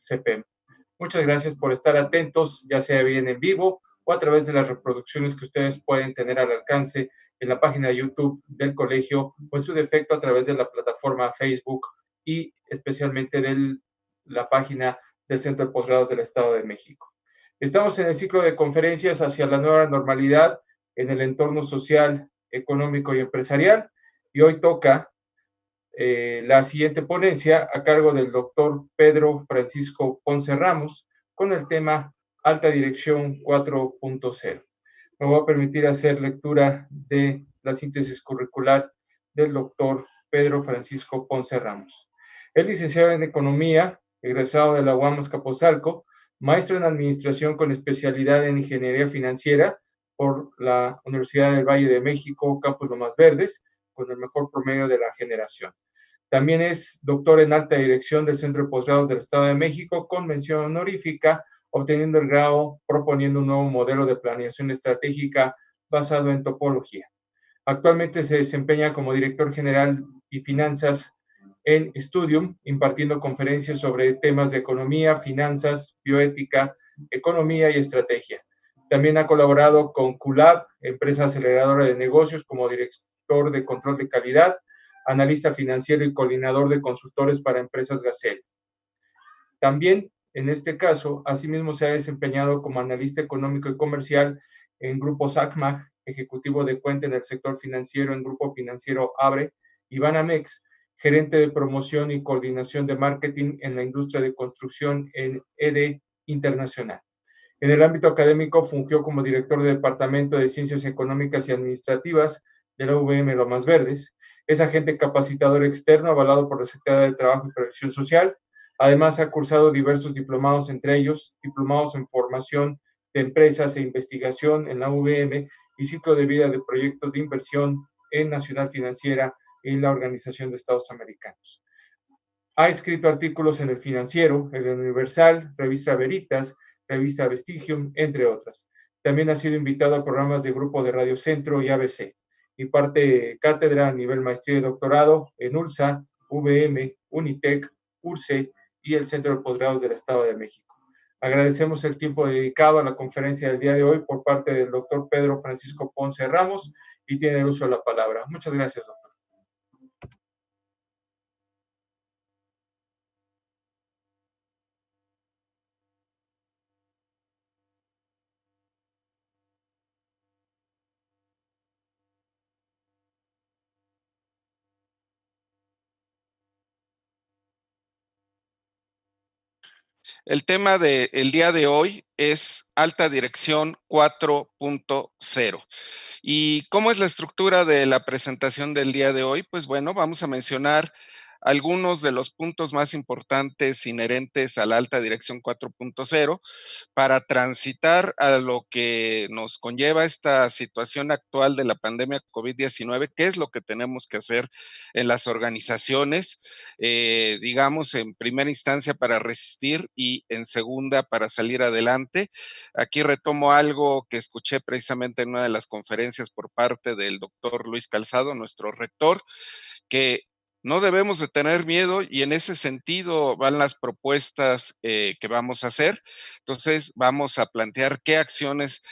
CPM. Muchas gracias por estar atentos, ya sea bien en vivo o a través de las reproducciones que ustedes pueden tener al alcance en la página de YouTube del colegio o en su defecto a través de la plataforma Facebook y especialmente de la página del Centro de Posgrados del Estado de México. Estamos en el ciclo de conferencias hacia la nueva normalidad en el entorno social, económico y empresarial y hoy toca la siguiente ponencia a cargo del doctor Pedro Francisco Ponce Ramos con el tema Alta Dirección 4.0. Me voy a permitir hacer lectura de la síntesis curricular del doctor Pedro Francisco Ponce Ramos. Es licenciado en Economía, egresado de la UAM Azcapotzalco, maestro en Administración con especialidad en Ingeniería Financiera por la Universidad del Valle de México, Campus Lomas Verdes, con el mejor promedio de la generación. También es doctor en Alta Dirección del Centro de Posgrados del Estado de México, con mención honorífica, obteniendo el grado proponiendo un nuevo modelo de planeación estratégica basado en topología. Actualmente se desempeña como director general y finanzas en Studium, impartiendo conferencias sobre temas de economía, finanzas, bioética, economía y estrategia. También ha colaborado con QLab, empresa aceleradora de negocios, como director de control de calidad, analista financiero y coordinador de consultores para empresas Gacel. También, en este caso, asimismo se ha desempeñado como analista económico y comercial en Grupo SACMAG, ejecutivo de cuenta en el sector financiero en Grupo Financiero Abre, y Banamex, gerente de promoción y coordinación de marketing en la industria de construcción en ED Internacional. En el ámbito académico fungió como director del Departamento de Ciencias Económicas y Administrativas de la UVM Lomas Verdes. Es agente capacitador externo avalado por la Secretaría de Trabajo y Previsión Social. Además, ha cursado diversos diplomados, entre ellos diplomados en formación de empresas e investigación en la UVM y ciclo de vida de proyectos de inversión en Nacional Financiera y la Organización de Estados Americanos. Ha escrito artículos en El Financiero, en El Universal, Revista Veritas, Revista Vestigium, entre otras. También ha sido invitado a programas de Grupo de Radio Centro y ABC. Imparte cátedra a nivel maestría y doctorado en ULSA, VM, Unitec, URCE y el Centro de Posgrados del Estado de México. Agradecemos el tiempo dedicado a la conferencia del día de hoy por parte del doctor Pedro Francisco Ponce Ramos y tiene el uso de la palabra. Muchas gracias, doctor. El tema del día de hoy es Alta Dirección 4.0. ¿Y cómo es la estructura de la presentación del día de hoy? Pues bueno, vamos a mencionar algunos de los puntos más importantes inherentes a la Alta Dirección 4.0 para transitar a lo que nos conlleva esta situación actual de la pandemia COVID-19, qué es lo que tenemos que hacer en las organizaciones, digamos, en primera instancia para resistir y en segunda para salir adelante. Aquí retomo algo que escuché precisamente en una de las conferencias por parte del doctor Luis Calzado, nuestro rector, que no debemos de tener miedo y en ese sentido van las propuestas que vamos a hacer. Entonces vamos a plantear qué acciones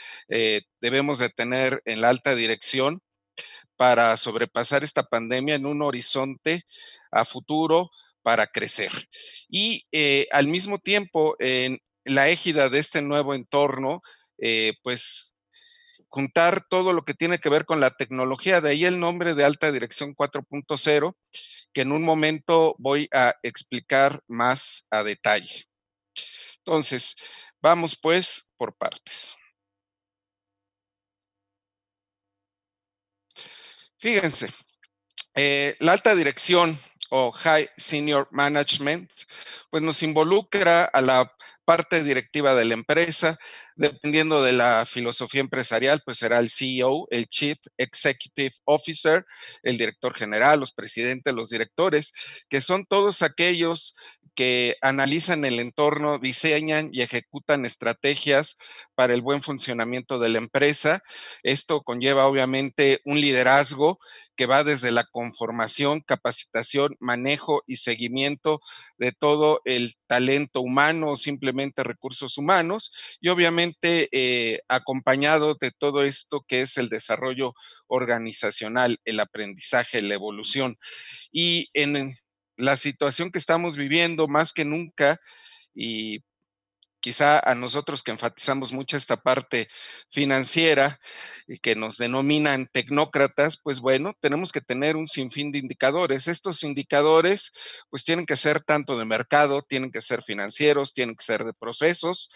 debemos de tener en la alta dirección para sobrepasar esta pandemia en un horizonte a futuro para crecer. Y al mismo tiempo, en la égida de este nuevo entorno, pues juntar todo lo que tiene que ver con la tecnología, de ahí el nombre de Alta Dirección 4.0, que en un momento voy a explicar más a detalle. Entonces, vamos pues por partes. Fíjense, la alta dirección o High Senior Management, pues nos involucra a la parte directiva de la empresa, dependiendo de la filosofía empresarial, pues será el CEO, el Chief Executive Officer, el director general, los presidentes, los directores, que son todos aquellos que analizan el entorno, diseñan y ejecutan estrategias para el buen funcionamiento de la empresa. Esto conlleva obviamente un liderazgo que va desde la conformación, capacitación, manejo y seguimiento de todo el talento humano, simplemente recursos humanos, y obviamente acompañado de todo esto que es el desarrollo organizacional, el aprendizaje, la evolución. Y en la situación que estamos viviendo más que nunca, y quizá a nosotros que enfatizamos mucho esta parte financiera y que nos denominan tecnócratas, pues bueno, tenemos que tener un sinfín de indicadores. Estos indicadores pues tienen que ser tanto de mercado, tienen que ser financieros, tienen que ser de procesos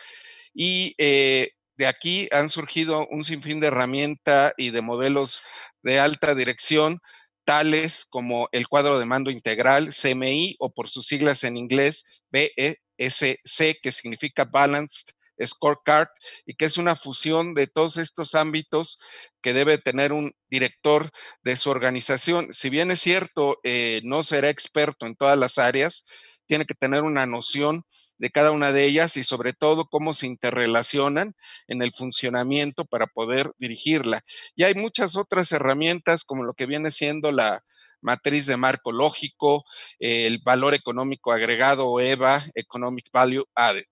y de aquí han surgido un sinfín de herramientas y de modelos de alta dirección, tales como el cuadro de mando integral, CMI, o por sus siglas en inglés, BSC, que significa Balanced Scorecard, y que es una fusión de todos estos ámbitos que debe tener un director de su organización. Si bien es cierto, no será experto en todas las áreas, tiene que tener una noción de cada una de ellas y sobre todo cómo se interrelacionan en el funcionamiento para poder dirigirla. Y hay muchas otras herramientas como lo que viene siendo la matriz de marco lógico, el valor económico agregado o EVA, Economic Value Added.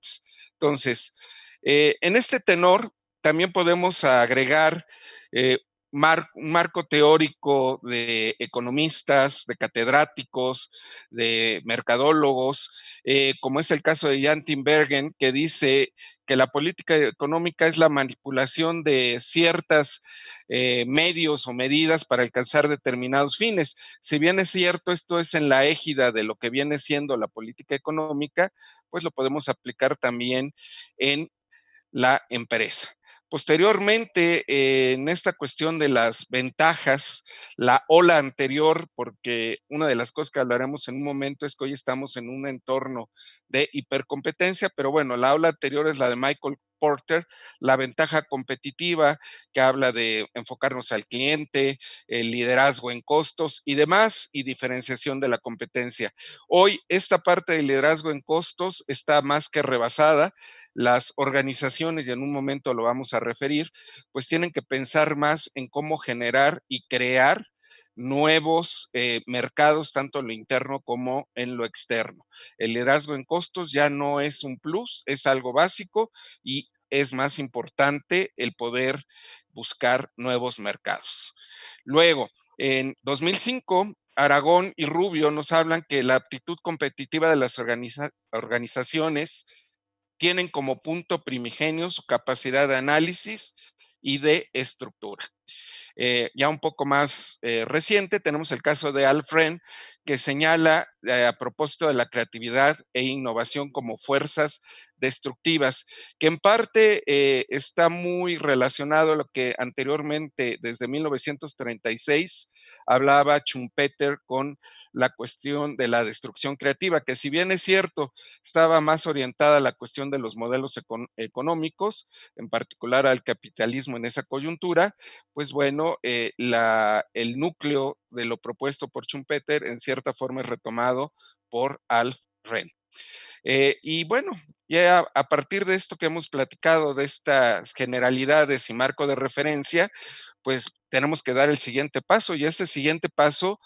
Entonces, en este tenor también podemos agregar un marco teórico de economistas, de catedráticos, de mercadólogos, como es el caso de Jan Tinbergen, que dice que la política económica es la manipulación de ciertas medios o medidas para alcanzar determinados fines. Si bien es cierto, esto es en la égida de lo que viene siendo la política económica, pues lo podemos aplicar también en la empresa. Posteriormente, en esta cuestión de las ventajas, la ola anterior, porque una de las cosas que hablaremos en un momento es que hoy estamos en un entorno de hipercompetencia, pero bueno, la ola anterior es la de Michael Porter, la ventaja competitiva, que habla de enfocarnos al cliente, el liderazgo en costos y demás, y diferenciación de la competencia. Hoy, esta parte del liderazgo en costos está más que rebasada. Las organizaciones, y en un momento lo vamos a referir, pues tienen que pensar más en cómo generar y crear nuevos mercados, tanto en lo interno como en lo externo. El liderazgo en costos ya no es un plus, es algo básico y es más importante el poder buscar nuevos mercados. Luego, en 2005, Aragón y Rubio nos hablan que la aptitud competitiva de las organizaciones tienen como punto primigenio su capacidad de análisis y de estructura. Ya un poco más reciente, tenemos el caso de Al Friend, que señala a propósito de la creatividad e innovación como fuerzas destructivas, que en parte está muy relacionado a lo que anteriormente, desde 1936, hablaba Schumpeter con la cuestión de la destrucción creativa, que si bien es cierto, estaba más orientada a la cuestión de los modelos económicos, en particular al capitalismo en esa coyuntura, pues bueno, el núcleo de lo propuesto por Schumpeter en cierta forma es retomado por Alf Ren. Y bueno, ya a partir de esto que hemos platicado, de estas generalidades y marco de referencia, pues tenemos que dar el siguiente paso y ese siguiente paso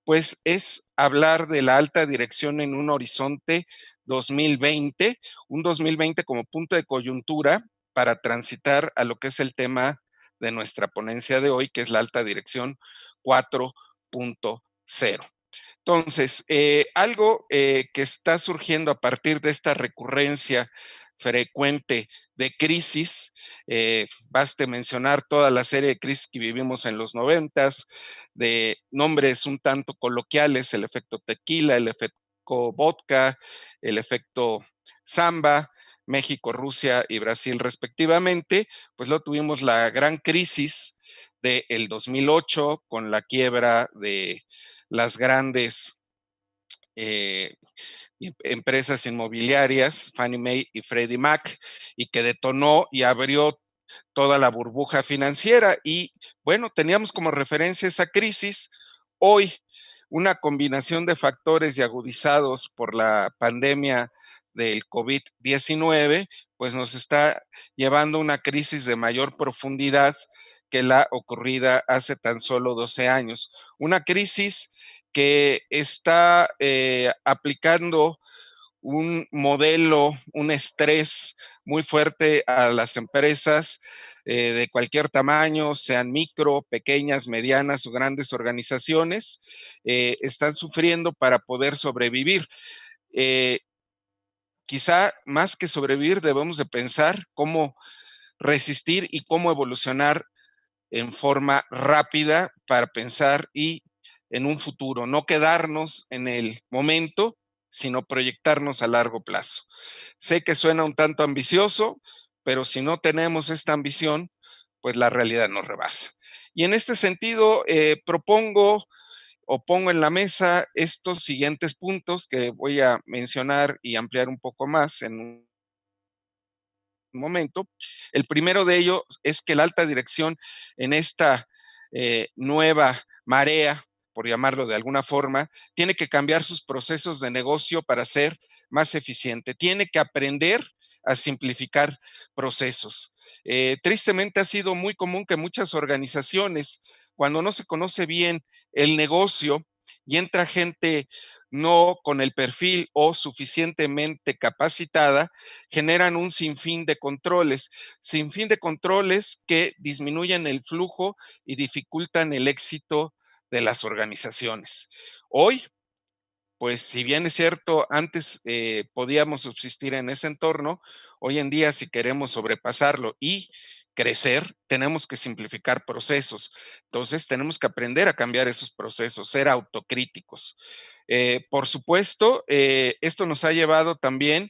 pues es hablar de la alta dirección en un horizonte 2020, un 2020 como punto de coyuntura para transitar a lo que es el tema de nuestra ponencia de hoy, que es la alta dirección 4.0. Entonces, algo que está surgiendo a partir de esta recurrencia frecuente de crisis, baste mencionar toda la serie de crisis que vivimos en los 90s, de nombres un tanto coloquiales, el efecto tequila, el efecto vodka, el efecto samba, México, Rusia y Brasil respectivamente, pues luego tuvimos la gran crisis del 2008 con la quiebra de las grandes empresas inmobiliarias, Fannie Mae y Freddie Mac, y que detonó y abrió toda la burbuja financiera. Y bueno, teníamos como referencia esa crisis. Hoy, una combinación de factores y agudizados por la pandemia del COVID-19, pues nos está llevando a una crisis de mayor profundidad que la ocurrida hace tan solo 12 años. Una crisis que está aplicando un modelo, un estrés muy fuerte a las empresas de cualquier tamaño, sean micro, pequeñas, medianas o grandes organizaciones, están sufriendo para poder sobrevivir. Eh, quizá más que sobrevivir debemos de pensar cómo resistir y cómo evolucionar en forma rápida para pensar y en un futuro, no quedarnos en el momento, sino proyectarnos a largo plazo. Sé que suena un tanto ambicioso, pero si no tenemos esta ambición, pues la realidad nos rebasa. Y en este sentido, propongo o pongo en la mesa estos siguientes puntos que voy a mencionar y ampliar un poco más en un momento. El primero de ellos es que la alta dirección en esta nueva marea, por llamarlo de alguna forma, tiene que cambiar sus procesos de negocio para ser más eficiente. Tiene que aprender a simplificar procesos. Tristemente ha sido muy común que muchas organizaciones, cuando no se conoce bien el negocio y entra gente no con el perfil o suficientemente capacitada, generan un sinfín de controles que disminuyen el flujo y dificultan el éxito de las organizaciones. Hoy, pues si bien es cierto, antes podíamos subsistir en ese entorno, hoy en día si queremos sobrepasarlo y crecer, tenemos que simplificar procesos. Entonces, tenemos que aprender a cambiar esos procesos, ser autocríticos. Por supuesto, esto nos ha llevado también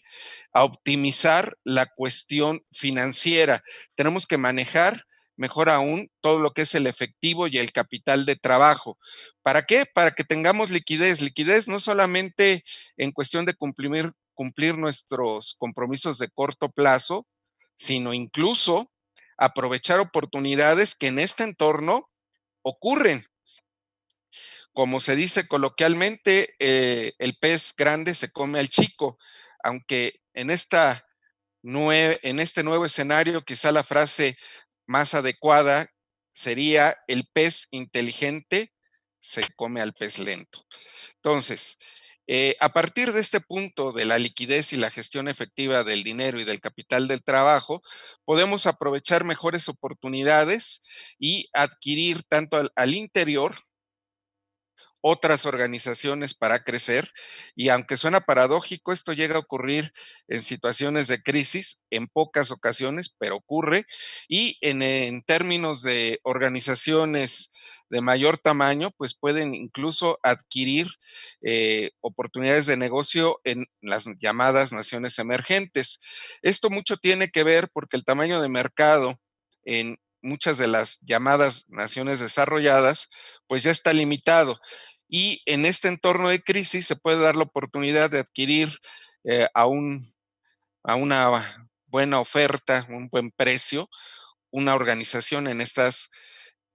a optimizar la cuestión financiera. Tenemos que manejar mejor aún todo lo que es el efectivo y el capital de trabajo. ¿Para qué? Para que tengamos liquidez. Liquidez no solamente en cuestión de cumplir nuestros compromisos de corto plazo, sino incluso aprovechar oportunidades que en este entorno ocurren. Como se dice coloquialmente, el pez grande se come al chico, aunque en este nuevo escenario quizá la frase más adecuada sería el pez inteligente se come al pez lento. Entonces, a partir de este punto de la liquidez y la gestión efectiva del dinero y del capital del trabajo, podemos aprovechar mejores oportunidades y adquirir tanto al interior otras organizaciones para crecer. Y aunque suena paradójico, esto llega a ocurrir en situaciones de crisis, en pocas ocasiones, pero ocurre. Y en términos de organizaciones de mayor tamaño, pues pueden incluso adquirir oportunidades de negocio en las llamadas naciones emergentes. Esto mucho tiene que ver porque el tamaño de mercado en muchas de las llamadas naciones desarrolladas, pues ya está limitado. Y en este entorno de crisis se puede dar la oportunidad de adquirir eh, a, un, a una buena oferta, un buen precio, una organización en estas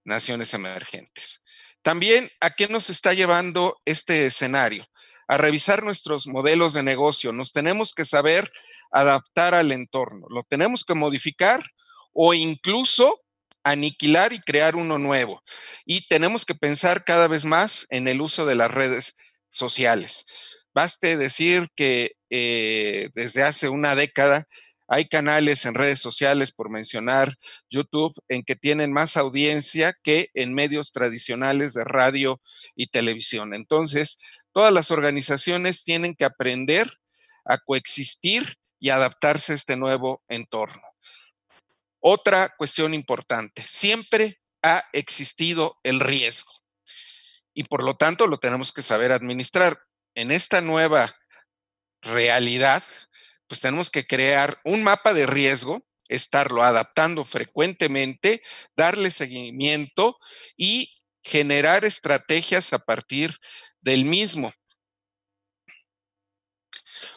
naciones emergentes. También, ¿a qué nos está llevando este escenario? A revisar nuestros modelos de negocio. Nos tenemos que saber adaptar al entorno, lo tenemos que modificar o incluso aniquilar y crear uno nuevo. Y tenemos que pensar cada vez más en el uso de las redes sociales. Baste decir que desde hace una década hay canales en redes sociales, por mencionar YouTube, en que tienen más audiencia que en medios tradicionales de radio y televisión. Entonces, todas las organizaciones tienen que aprender a coexistir y adaptarse a este nuevo entorno. Otra cuestión importante, siempre ha existido el riesgo y por lo tanto lo tenemos que saber administrar. En esta nueva realidad, pues tenemos que crear un mapa de riesgo, estarlo adaptando frecuentemente, darle seguimiento y generar estrategias a partir del mismo.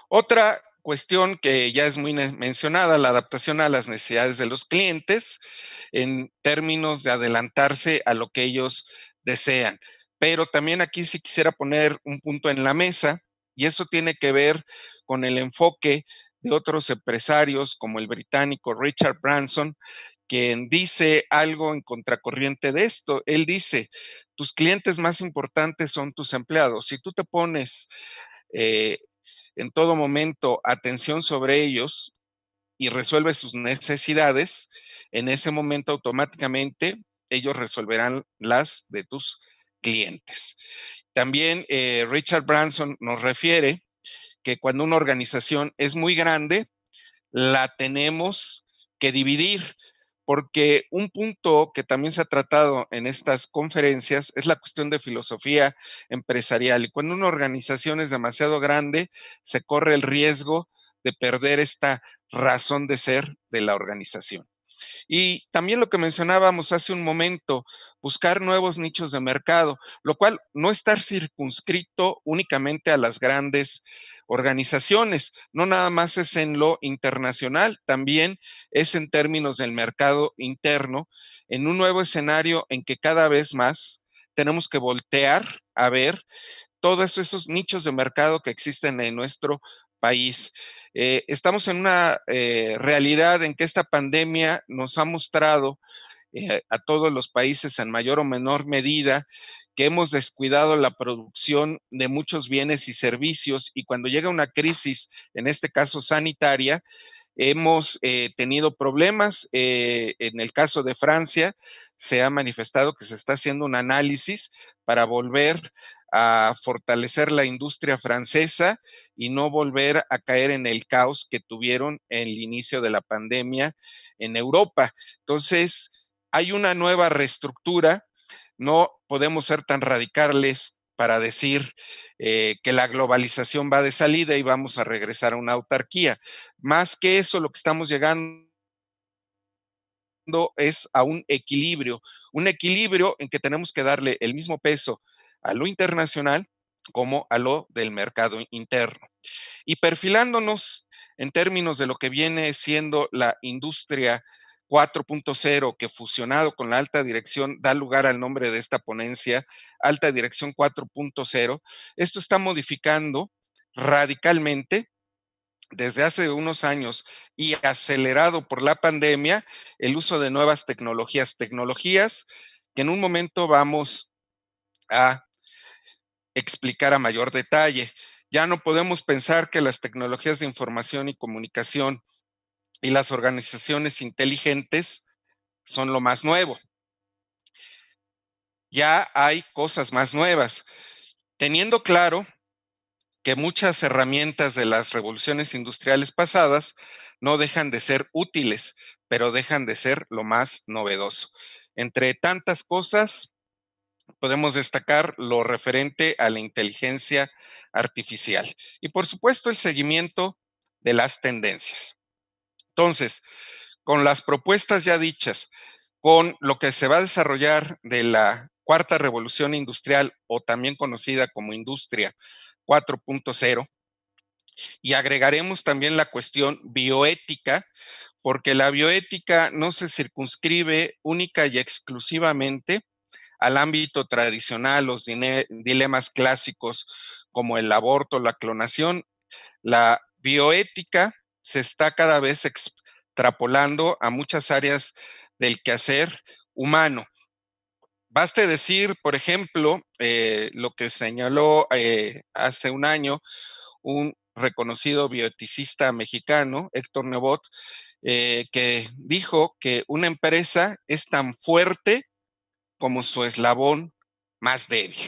Otra cuestión que ya es muy mencionada, la adaptación a las necesidades de los clientes en términos de adelantarse a lo que ellos desean. Pero también aquí sí quisiera poner un punto en la mesa y eso tiene que ver con el enfoque de otros empresarios como el británico Richard Branson, quien dice algo en contracorriente de esto. Él dice, tus clientes más importantes son tus empleados. Si tú te pones eh, en todo momento atención sobre ellos y resuelves sus necesidades, en ese momento automáticamente ellos resolverán las de tus clientes. También Richard Branson nos refiere que cuando una organización es muy grande, la tenemos que dividir, porque un punto que también se ha tratado en estas conferencias es la cuestión de filosofía empresarial. Y cuando una organización es demasiado grande, se corre el riesgo de perder esta razón de ser de la organización. Y también lo que mencionábamos hace un momento, buscar nuevos nichos de mercado, lo cual no estar circunscrito únicamente a las grandes organizaciones, no nada más es en lo internacional, también es en términos del mercado interno, en un nuevo escenario en que cada vez más tenemos que voltear a ver todos esos nichos de mercado que existen en nuestro país. Estamos en una realidad en que esta pandemia nos ha mostrado a todos los países en mayor o menor medida que hemos descuidado la producción de muchos bienes y servicios y cuando llega una crisis, en este caso sanitaria, hemos tenido problemas. En el caso de Francia, se ha manifestado que se está haciendo un análisis para volver a fortalecer la industria francesa y no volver a caer en el caos que tuvieron en el inicio de la pandemia en Europa. Entonces, hay una nueva reestructura, no podemos ser tan radicales para decir que la globalización va de salida y vamos a regresar a una autarquía. Más que eso, lo que estamos llegando es a un equilibrio en que tenemos que darle el mismo peso a lo internacional como a lo del mercado interno. Y perfilándonos en términos de lo que viene siendo la industria 4.0, que fusionado con la alta dirección da lugar al nombre de esta ponencia, Alta Dirección 4.0, esto está modificando radicalmente desde hace unos años y acelerado por la pandemia el uso de nuevas tecnologías que en un momento vamos a explicar a mayor detalle. Ya no podemos pensar que las tecnologías de información y comunicación y las organizaciones inteligentes son lo más nuevo. Ya hay cosas más nuevas, teniendo claro que muchas herramientas de las revoluciones industriales pasadas no dejan de ser útiles, pero dejan de ser lo más novedoso. Entre tantas cosas, podemos destacar lo referente a la inteligencia artificial y, por supuesto, el seguimiento de las tendencias. Entonces, con las propuestas ya dichas, con lo que se va a desarrollar de la cuarta revolución industrial o también conocida como industria 4.0, y agregaremos también la cuestión bioética, porque la bioética no se circunscribe única y exclusivamente al ámbito tradicional, los dilemas clásicos como el aborto, la clonación. La bioética se está cada vez extrapolando a muchas áreas del quehacer humano. Baste decir, por ejemplo, lo que señaló hace un año un reconocido bioeticista mexicano, Héctor Nebot, que dijo que una empresa es tan fuerte como su eslabón más débil.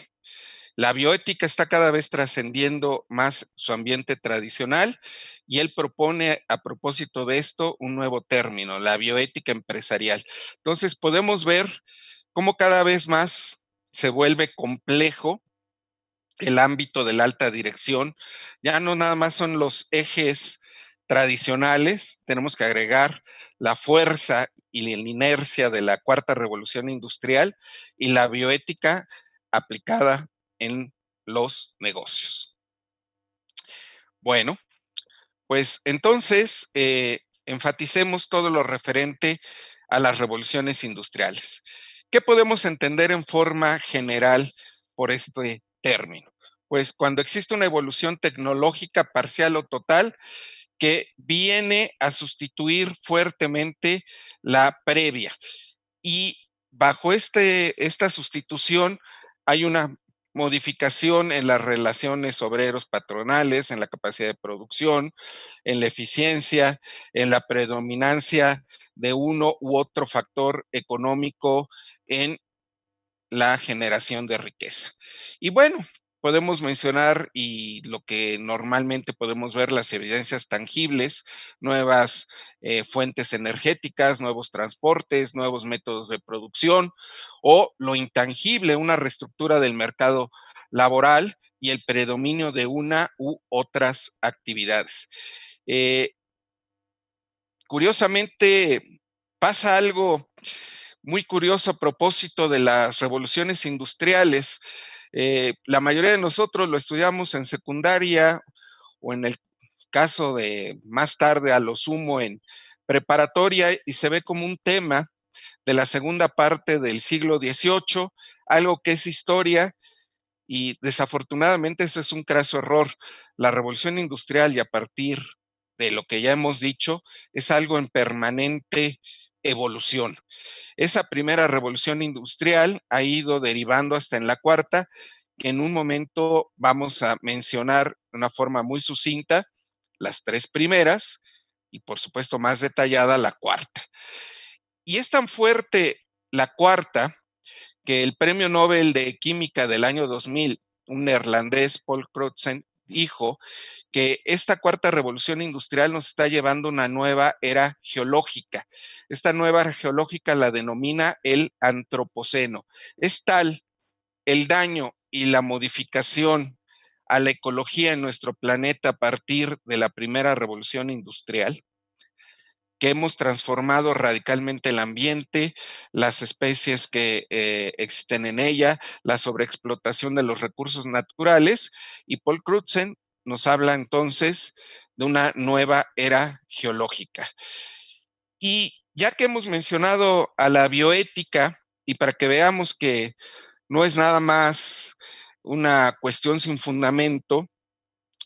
La bioética está cada vez trascendiendo más su ambiente tradicional y él propone a propósito de esto un nuevo término, la bioética empresarial. Entonces podemos ver cómo cada vez más se vuelve complejo el ámbito de la alta dirección. Ya no nada más son los ejes tradicionales, tenemos que agregar la fuerza y la inercia de la cuarta revolución industrial y la bioética aplicada en los negocios. Bueno, pues entonces enfaticemos todo lo referente a las revoluciones industriales. ¿Qué podemos entender en forma general por este término? Pues cuando existe una evolución tecnológica parcial o total que viene a sustituir fuertemente la previa. Y bajo esta sustitución hay una modificación en las relaciones obreros patronales, en la capacidad de producción, en la eficiencia, en la predominancia de uno u otro factor económico en la generación de riqueza. Y bueno, podemos mencionar, y lo que normalmente podemos ver, las evidencias tangibles, nuevas fuentes energéticas, nuevos transportes, nuevos métodos de producción, o lo intangible, una reestructura del mercado laboral y el predominio de una u otras actividades. Curiosamente, pasa algo muy curioso a propósito de las revoluciones industriales. La mayoría de nosotros lo estudiamos en secundaria o en el caso de más tarde, a lo sumo en preparatoria, y se ve como un tema de la segunda parte del siglo XVIII, algo que es historia, y desafortunadamente eso es un craso error. La revolución industrial, y a partir de lo que ya hemos dicho, es algo en permanente evolución. Esa primera revolución industrial ha ido derivando hasta en la cuarta, que en un momento vamos a mencionar de una forma muy sucinta las tres primeras y por supuesto más detallada la cuarta. Y es tan fuerte la cuarta que el premio Nobel de Química del año 2000, un neerlandés, Paul Crutzen, dijo que esta cuarta revolución industrial nos está llevando a una nueva era geológica. Esta nueva era geológica la denomina el antropoceno. Es tal el daño y la modificación a la ecología en nuestro planeta a partir de la primera revolución industrial, que hemos transformado radicalmente el ambiente, las especies que existen en ella, la sobreexplotación de los recursos naturales, y Paul Crutzen nos habla entonces de una nueva era geológica. Y ya que hemos mencionado a la bioética, y para que veamos que no es nada más una cuestión sin fundamento,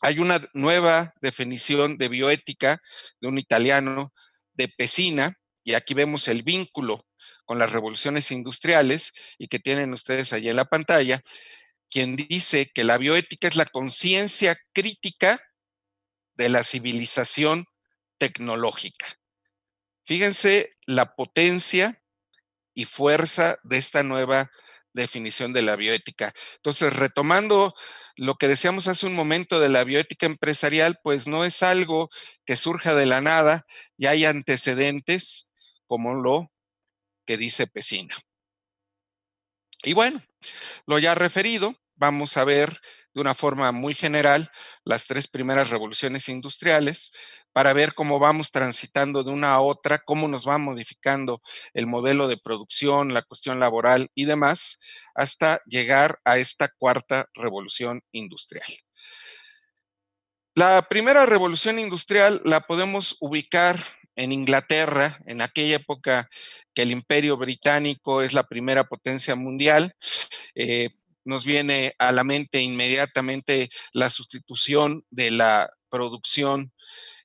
hay una nueva definición de bioética de un italiano, de Pesina, y aquí vemos el vínculo con las revoluciones industriales y que tienen ustedes allí en la pantalla, quien dice que la bioética es la conciencia crítica de la civilización tecnológica. Fíjense la potencia y fuerza de esta nueva definición de la bioética. Entonces, retomando lo que decíamos hace un momento de la bioética empresarial, pues no es algo que surja de la nada, y hay antecedentes como lo que dice Pesina. Y bueno, lo ya referido, vamos a ver de una forma muy general las tres primeras revoluciones industriales para ver cómo vamos transitando de una a otra, cómo nos va modificando el modelo de producción, la cuestión laboral y demás, hasta llegar a esta cuarta revolución industrial. La primera revolución industrial la podemos ubicar en Inglaterra, en aquella época que el Imperio Británico es la primera potencia mundial. Nos viene a la mente inmediatamente la sustitución de la producción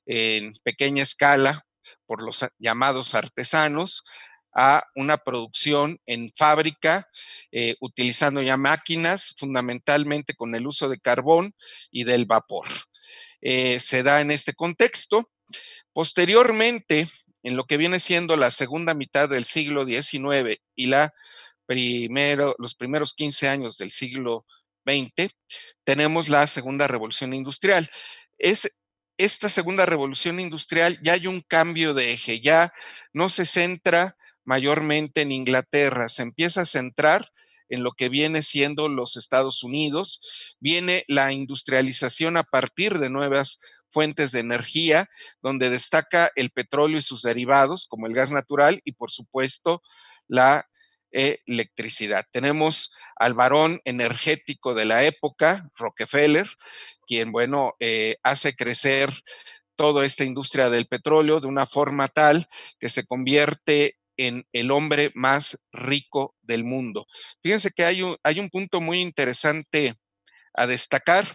en pequeña escala por los llamados artesanos a una producción en fábrica, utilizando ya máquinas, fundamentalmente con el uso de carbón y del vapor. Se da en este contexto. Posteriormente, en lo que viene siendo la segunda mitad del siglo XIX y los primeros 15 años del siglo XX, tenemos la segunda revolución industrial. Es esta segunda revolución industrial, ya hay un cambio de eje, ya no se centra mayormente en Inglaterra, se empieza a centrar en lo que viene siendo los Estados Unidos, viene la industrialización a partir de nuevas fuentes de energía, donde destaca el petróleo y sus derivados, como el gas natural y por supuesto la electricidad. Tenemos al varón energético de la época, Rockefeller, quien, bueno, hace crecer toda esta industria del petróleo de una forma tal que se convierte en el hombre más rico del mundo. Fíjense que hay un punto muy interesante a destacar.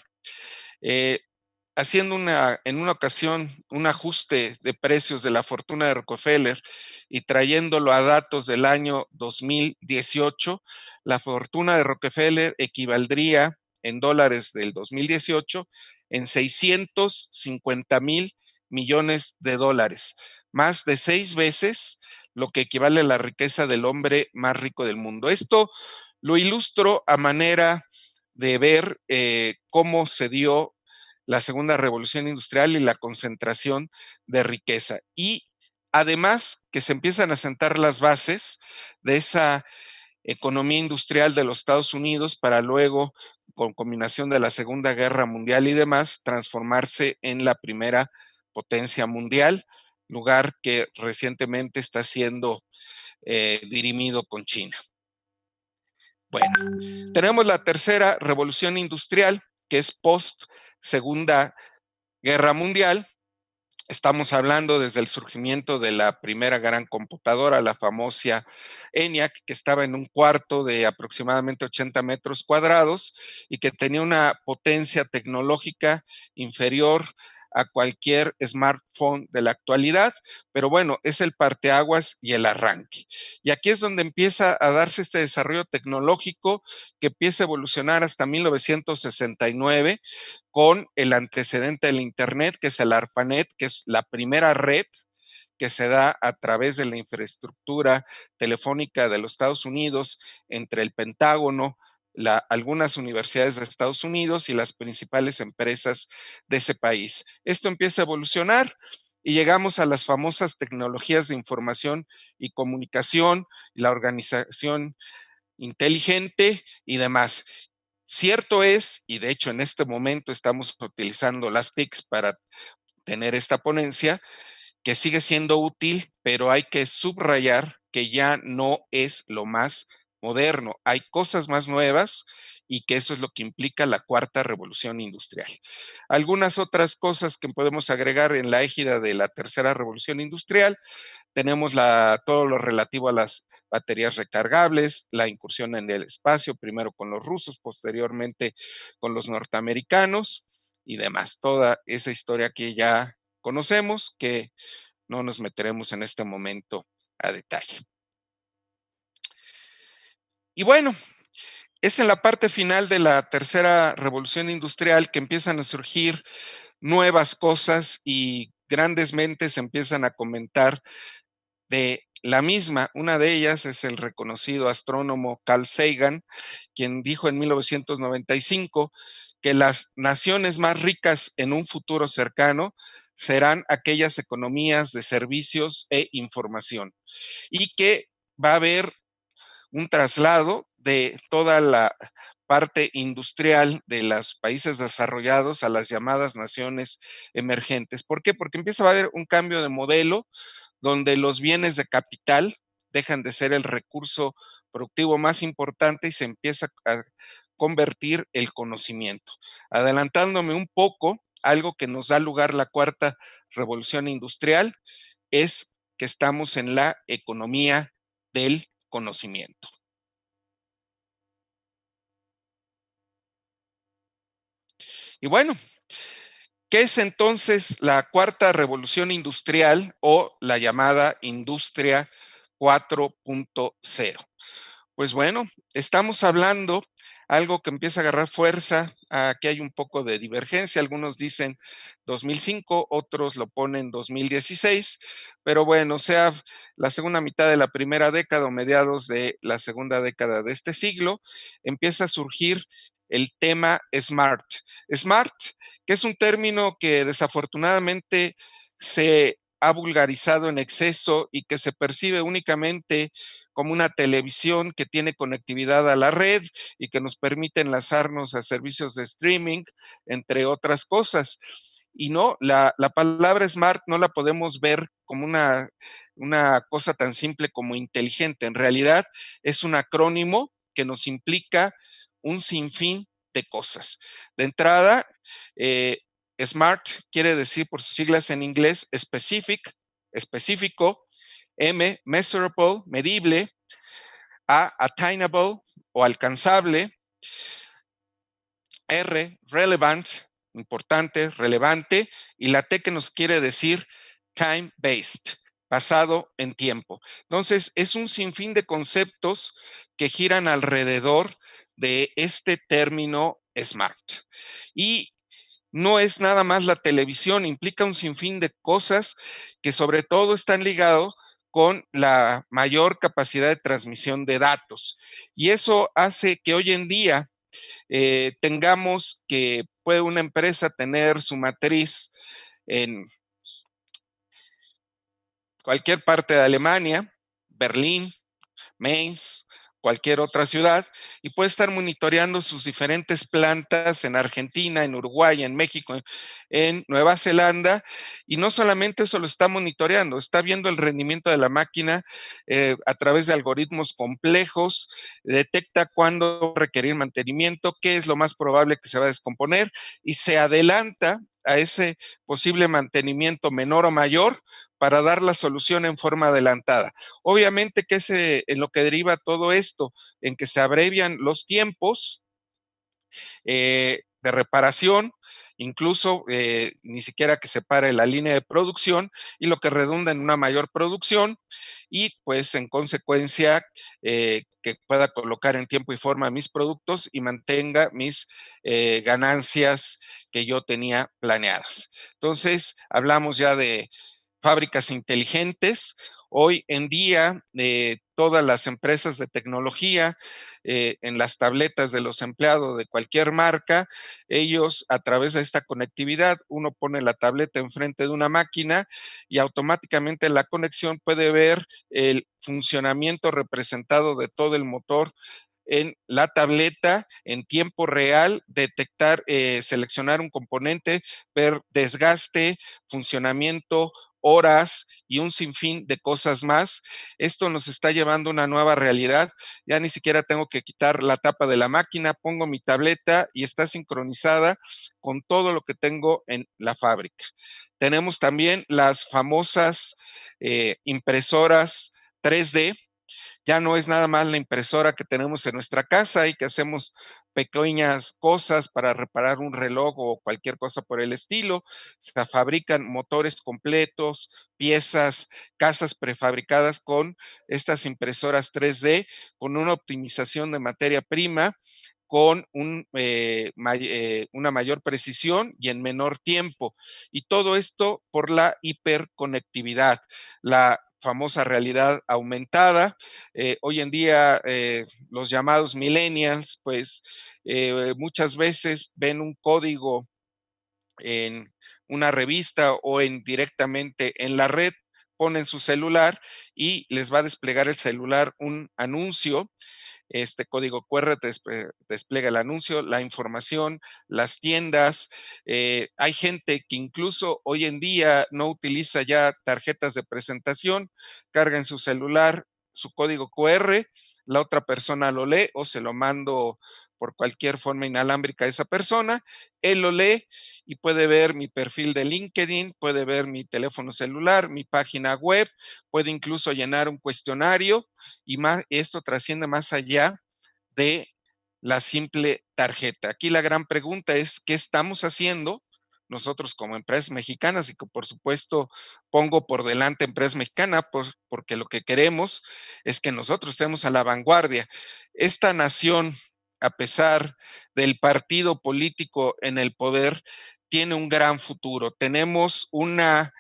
Haciendo en una ocasión un ajuste de precios de la fortuna de Rockefeller y trayéndolo a datos del año 2018, la fortuna de Rockefeller equivaldría en dólares del 2018 en 650,000 millones de dólares, más de 6 veces lo que equivale a la riqueza del hombre más rico del mundo. Esto lo ilustro a manera de ver cómo se dio la segunda revolución industrial y la concentración de riqueza. Y además que se empiezan a sentar las bases de esa economía industrial de los Estados Unidos para luego, con combinación de la Segunda Guerra Mundial y demás, transformarse en la primera potencia mundial, lugar que recientemente está siendo dirimido con China. Bueno, tenemos la tercera revolución industrial, que es post Segunda Guerra Mundial. Estamos hablando desde el surgimiento de la primera gran computadora, la famosa ENIAC, que estaba en un cuarto de aproximadamente 80 metros cuadrados y que tenía una potencia tecnológica inferior a cualquier smartphone de la actualidad, pero bueno, es el parteaguas y el arranque. Y aquí es donde empieza a darse este desarrollo tecnológico que empieza a evolucionar hasta 1969 con el antecedente del Internet, que es el ARPANET, que es la primera red que se da a través de la infraestructura telefónica de los Estados Unidos entre el Pentágono, algunas universidades de Estados Unidos y las principales empresas de ese país. Esto empieza a evolucionar y llegamos a las famosas tecnologías de información y comunicación, la organización inteligente y demás. Cierto es, y de hecho en este momento estamos utilizando las TICs para tener esta ponencia, que sigue siendo útil, pero hay que subrayar que ya no es lo más moderno. Hay cosas más nuevas y que eso es lo que implica la cuarta revolución industrial. Algunas otras cosas que podemos agregar en la égida de la tercera revolución industrial: tenemos todo lo relativo a las baterías recargables, la incursión en el espacio, primero con los rusos, posteriormente con los norteamericanos y demás. Toda esa historia que ya conocemos, que no nos meteremos en este momento a detalle. Y bueno, es en la parte final de la tercera revolución industrial que empiezan a surgir nuevas cosas y grandes mentes empiezan a comentar de la misma. Una de ellas es el reconocido astrónomo Carl Sagan, quien dijo en 1995 que las naciones más ricas en un futuro cercano serán aquellas economías de servicios e información, y que va a haber un traslado de toda la parte industrial de los países desarrollados a las llamadas naciones emergentes. ¿Por qué? Porque empieza a haber un cambio de modelo donde los bienes de capital dejan de ser el recurso productivo más importante y se empieza a convertir el conocimiento. Adelantándome un poco, algo que nos da lugar la cuarta revolución industrial es que estamos en la economía del conocimiento. Y bueno, ¿qué es entonces la cuarta revolución industrial o la llamada industria 4.0? Pues bueno, estamos hablando algo que empieza a agarrar fuerza. Aquí hay un poco de divergencia. Algunos dicen 2005, otros lo ponen 2016, pero bueno, sea la segunda mitad de la primera década o mediados de la segunda década de este siglo, empieza a surgir el tema SMART. SMART, que es un término que desafortunadamente se ha vulgarizado en exceso y que se percibe únicamente como una televisión que tiene conectividad a la red y que nos permite enlazarnos a servicios de streaming, entre otras cosas. Y no, la palabra smart no la podemos ver como una cosa tan simple como inteligente. En realidad es un acrónimo que nos implica un sinfín de cosas. De entrada, SMART quiere decir, por sus siglas en inglés, specific, específico; M, measurable, medible; A, attainable o alcanzable; R, relevant, importante, relevante; y la T, que nos quiere decir time-based, basado en tiempo. Entonces, es un sinfín de conceptos que giran alrededor de este término SMART. Y no es nada más la televisión, implica un sinfín de cosas que sobre todo están ligados con la mayor capacidad de transmisión de datos. Y eso hace que hoy en día tengamos que puede una empresa tener su matriz en cualquier parte de Alemania, Berlín, Mainz, cualquier otra ciudad, y puede estar monitoreando sus diferentes plantas en Argentina, en Uruguay, en México, en Nueva Zelanda, y no solamente eso lo está monitoreando, está viendo el rendimiento de la máquina a través de algoritmos complejos, detecta cuándo requerir mantenimiento, qué es lo más probable que se va a descomponer, y se adelanta a ese posible mantenimiento menor o mayor para dar la solución en forma adelantada. Obviamente que es en lo que deriva todo esto, en que se abrevian los tiempos de reparación, incluso ni siquiera que se pare la línea de producción, y lo que redunda en una mayor producción y pues en consecuencia que pueda colocar en tiempo y forma mis productos y mantenga mis ganancias que yo tenía planeadas. Entonces, hablamos ya de fábricas inteligentes. Hoy en día, todas las empresas de tecnología, en las tabletas de los empleados de cualquier marca, ellos a través de esta conectividad, uno pone la tableta enfrente de una máquina y automáticamente la conexión puede ver el funcionamiento representado de todo el motor en la tableta en tiempo real, detectar, seleccionar un componente, ver desgaste, funcionamiento, horas y un sinfín de cosas más. Esto nos está llevando a una nueva realidad. Ya ni siquiera tengo que quitar la tapa de la máquina, pongo mi tableta y está sincronizada con todo lo que tengo en la fábrica. Tenemos también las famosas impresoras 3D. Ya no es nada más la impresora que tenemos en nuestra casa y que hacemos pequeñas cosas para reparar un reloj o cualquier cosa por el estilo. Se fabrican motores completos, piezas, casas prefabricadas con estas impresoras 3D, con una optimización de materia prima, con una mayor precisión y en menor tiempo. Y todo esto por la hiperconectividad, la famosa realidad aumentada. Hoy en día los llamados millennials, pues muchas veces ven un código en una revista o directamente en la red, ponen su celular y les va a desplegar el celular un anuncio. Este código QR despliega el anuncio, la información, las tiendas. Hay gente que incluso hoy en día no utiliza ya tarjetas de presentación, carga en su celular su código QR, la otra persona lo lee o se lo mando por cualquier forma inalámbrica a esa persona, él lo lee y puede ver mi perfil de LinkedIn, puede ver mi teléfono celular, mi página web, puede incluso llenar un cuestionario y más, esto trasciende más allá de la simple tarjeta. Aquí la gran pregunta es, ¿qué estamos haciendo nosotros como empresas mexicanas? Y que por supuesto pongo por delante empresa mexicana porque lo que queremos es que nosotros estemos a la vanguardia. Esta nación, a pesar del partido político en el poder, tiene un gran futuro. Tenemos una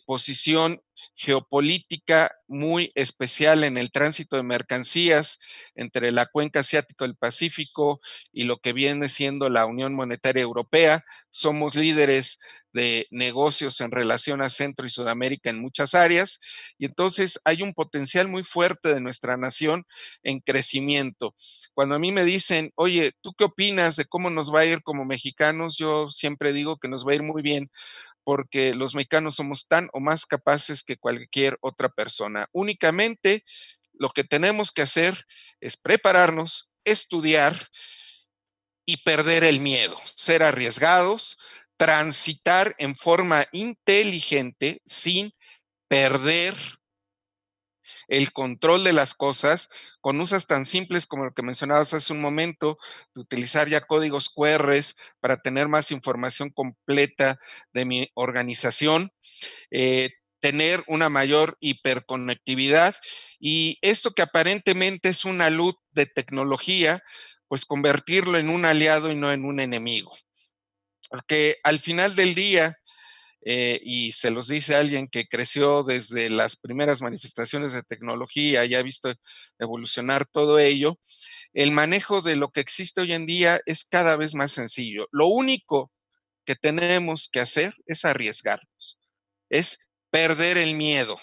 posición geopolítica muy especial en el tránsito de mercancías entre la cuenca asiática del Pacífico y lo que viene siendo la Unión Monetaria Europea. Somos líderes de negocios en relación a Centro y Sudamérica en muchas áreas y entonces hay un potencial muy fuerte de nuestra nación en crecimiento. Cuando a mí me dicen, oye, ¿tú qué opinas de cómo nos va a ir como mexicanos? Yo siempre digo que nos va a ir muy bien porque los mexicanos somos tan o más capaces que cualquier otra persona. Únicamente lo que tenemos que hacer es prepararnos, estudiar y perder el miedo, ser arriesgados, transitar en forma inteligente sin perder el control de las cosas con usos tan simples como lo que mencionabas hace un momento, de utilizar ya códigos QRs para tener más información completa de mi organización, tener una mayor hiperconectividad y esto que aparentemente es una luz de tecnología, pues convertirlo en un aliado y no en un enemigo. Porque al final del día, y se los dice alguien que creció desde las primeras manifestaciones de tecnología y ha visto evolucionar todo ello, el manejo de lo que existe hoy en día es cada vez más sencillo. Lo único que tenemos que hacer es arriesgarnos, es perder el miedo,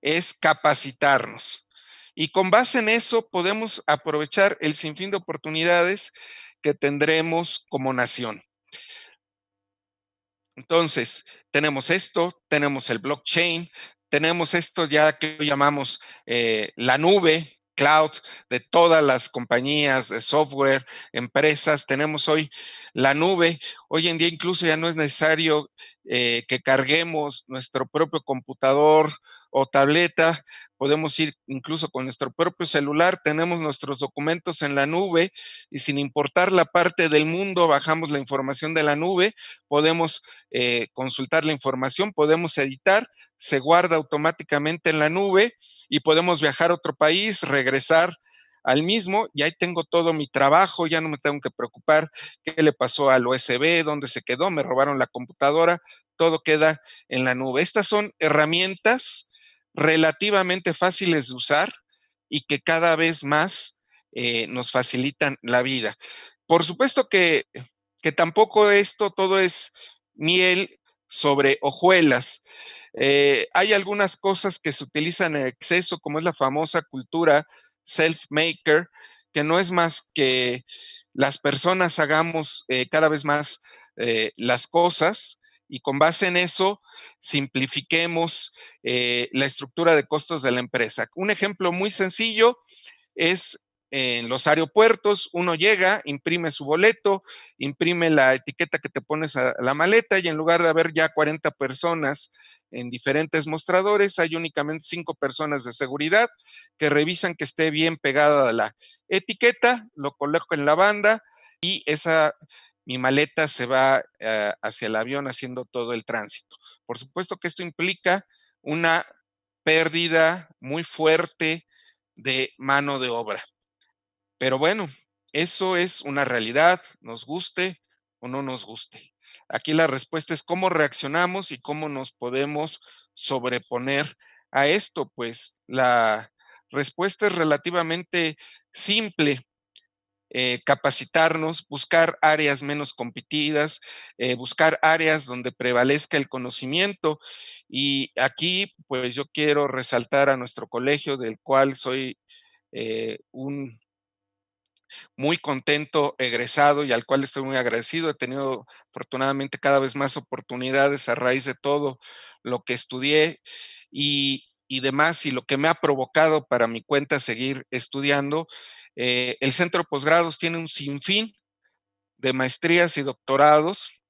es capacitarnos. Y con base en eso podemos aprovechar el sinfín de oportunidades que tendremos como nación. Entonces, tenemos esto, tenemos el blockchain, tenemos esto ya que llamamos la nube, cloud, de todas las compañías de software, empresas. Tenemos hoy la nube. Hoy en día incluso ya no es necesario que carguemos nuestro propio computador o tableta. Podemos ir incluso con nuestro propio celular. Tenemos nuestros documentos en la nube y sin importar la parte del mundo, bajamos la información de la nube, podemos consultar la información, podemos editar, se guarda automáticamente en la nube y podemos viajar a otro país, regresar al mismo, y ahí tengo todo mi trabajo, ya no me tengo que preocupar qué le pasó al USB, dónde se quedó, me robaron la computadora, todo queda en la nube. Estas son herramientas relativamente fáciles de usar y que cada vez más nos facilitan la vida. Por supuesto que tampoco esto todo es miel sobre hojuelas. Hay algunas cosas que se utilizan en exceso, como es la famosa cultura self-maker, que no es más que las personas hagamos cada vez más las cosas y con base en eso simplifiquemos la estructura de costos de la empresa. Un ejemplo muy sencillo es en los aeropuertos, uno llega, imprime su boleto, imprime la etiqueta que te pones a la maleta y en lugar de haber ya 40 personas en diferentes mostradores, hay únicamente 5 personas de seguridad que revisan que esté bien pegada la etiqueta, lo coloco en la banda y mi maleta se va hacia el avión haciendo todo el tránsito. Por supuesto que esto implica una pérdida muy fuerte de mano de obra. Pero bueno, eso es una realidad, nos guste o no nos guste. Aquí la respuesta es cómo reaccionamos y cómo nos podemos sobreponer a esto. Pues la respuesta es relativamente simple. Capacitarnos, buscar áreas menos competidas, buscar áreas donde prevalezca el conocimiento. Y aquí, pues yo quiero resaltar a nuestro colegio, del cual soy un muy contento egresado y al cual estoy muy agradecido. He tenido afortunadamente cada vez más oportunidades a raíz de todo lo que estudié y demás, y lo que me ha provocado para mi cuenta seguir estudiando. El centro de posgrados tiene un sinfín de maestrías y doctorados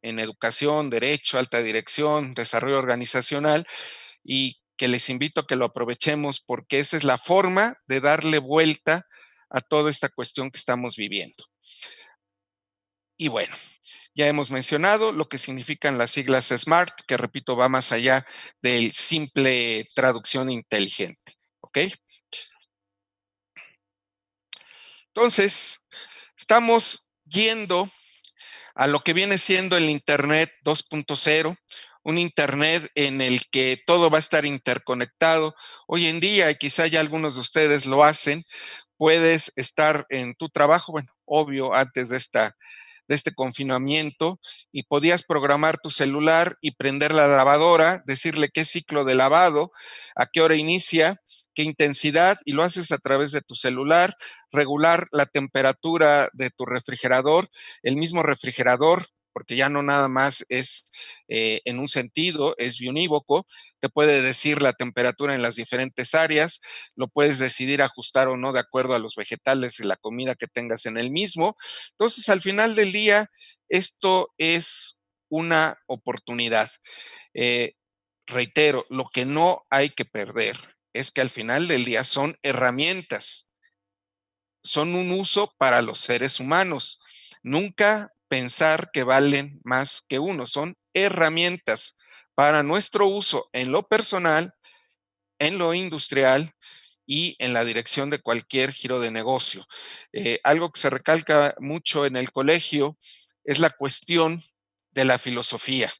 en educación, derecho, alta dirección, desarrollo organizacional, y que les invito a que lo aprovechemos porque esa es la forma de darle vuelta a toda esta cuestión que estamos viviendo. Y bueno, ya hemos mencionado lo que significan las siglas SMART, que repito, va más allá del simple traducción inteligente. ¿Ok? Entonces, estamos yendo a lo que viene siendo el Internet 2.0, un Internet en el que todo va a estar interconectado. Hoy en día, y quizá ya algunos de ustedes lo hacen, puedes estar en tu trabajo, bueno, obvio, antes de este confinamiento, y podías programar tu celular y prender la lavadora, decirle qué ciclo de lavado, a qué hora inicia, qué intensidad, y lo haces a través de tu celular, regular la temperatura de tu refrigerador, el mismo refrigerador, porque ya no nada más es en un sentido, es biunívoco, te puede decir la temperatura en las diferentes áreas, lo puedes decidir ajustar o no de acuerdo a los vegetales y la comida que tengas en el mismo. Entonces, al final del día, esto es una oportunidad. Eh, Reitero, lo que no hay que perder es que al final del día son herramientas, son un uso para los seres humanos. Nunca pensar que valen más que uno, son herramientas para nuestro uso en lo personal, en lo industrial y en la dirección de cualquier giro de negocio. Algo que se recalca mucho en el colegio es la cuestión de la filosofía.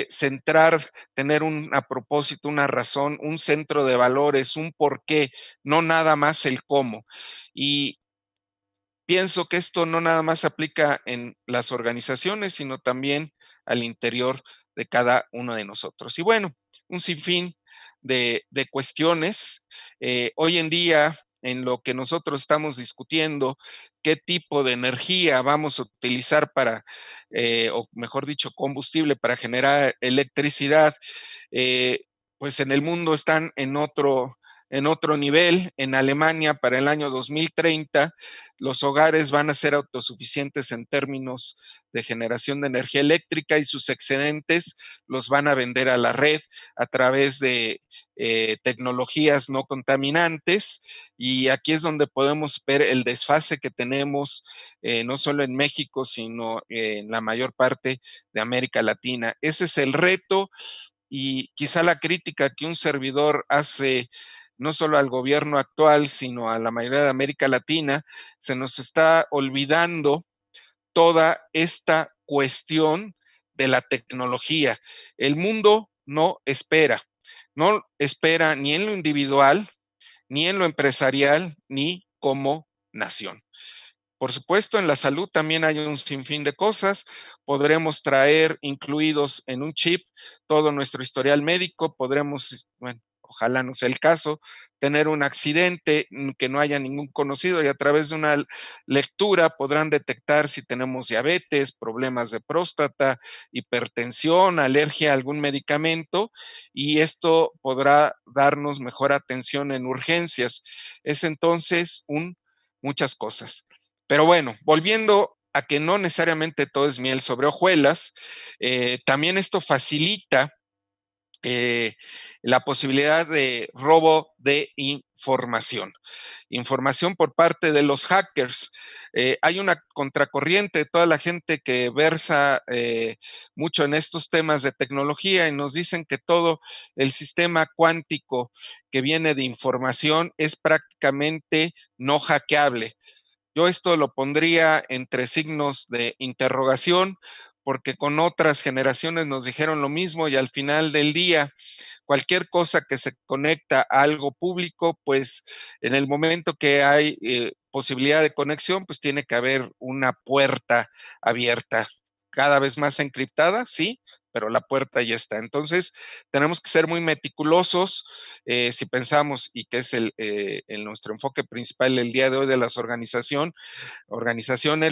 Centrar, tener un a propósito, una razón, un centro de valores, un porqué, no nada más el cómo. Y pienso que esto no nada más aplica en las organizaciones, sino también al interior de cada uno de nosotros. Y bueno, un sinfín de cuestiones. Hoy en día, en lo que nosotros estamos discutiendo, qué tipo de energía vamos a utilizar para, o mejor dicho, combustible para generar electricidad, eh, pues en el mundo están en otro nivel. En Alemania, para el año 2030, los hogares van a ser autosuficientes en términos de generación de energía eléctrica y sus excedentes los van a vender a la red a través de tecnologías no contaminantes. Y aquí es donde podemos ver el desfase que tenemos, no solo en México, sino en la mayor parte de América Latina. Ese es el reto y quizá la crítica que un servidor hace no solo al gobierno actual, sino a la mayoría de América Latina, se nos está olvidando toda esta cuestión de la tecnología. El mundo no espera ni en lo individual, ni en lo empresarial, ni como nación. Por supuesto, en la salud también hay un sinfín de cosas. Podremos traer incluidos en un chip todo nuestro historial médico. Podremos, bueno, ojalá no sea el caso, tener un accidente que no haya ningún conocido y a través de una lectura podrán detectar si tenemos diabetes, problemas de próstata, hipertensión, alergia a algún medicamento, y esto podrá darnos mejor atención en urgencias. Es entonces muchas cosas. Pero bueno, volviendo a que no necesariamente todo es miel sobre hojuelas, también esto facilita eh, la posibilidad de robo de información. Información por parte de los hackers. Hay una contracorriente de toda la gente que versa mucho en estos temas de tecnología y nos dicen que todo el sistema cuántico que viene de información es prácticamente no hackeable. Yo esto lo pondría entre signos de interrogación, porque con otras generaciones nos dijeron lo mismo y al final del día, cualquier cosa que se conecta a algo público, pues en el momento que hay posibilidad de conexión, pues tiene que haber una puerta abierta, cada vez más encriptada, sí, pero la puerta ya está. Entonces, tenemos que ser muy meticulosos si pensamos, y que es nuestro enfoque principal el día de hoy de las organizaciones,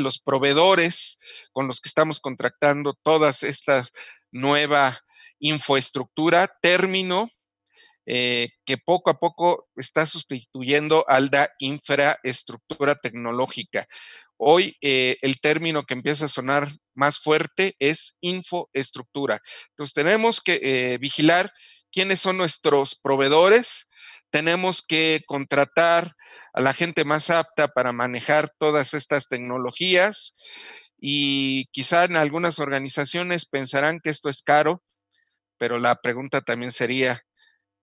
los proveedores con los que estamos contratando todas esta nueva infraestructura, término que poco a poco está sustituyendo a la infraestructura tecnológica. Hoy el término que empieza a sonar más fuerte es infoestructura. Entonces tenemos que vigilar quiénes son nuestros proveedores, tenemos que contratar a la gente más apta para manejar todas estas tecnologías y quizá en algunas organizaciones pensarán que esto es caro, pero la pregunta también sería,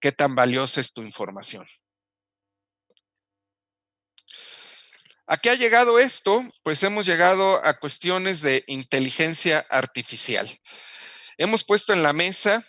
¿qué tan valiosa es tu información? ¿A qué ha llegado esto? Pues hemos llegado a cuestiones de inteligencia artificial. Hemos puesto en la mesa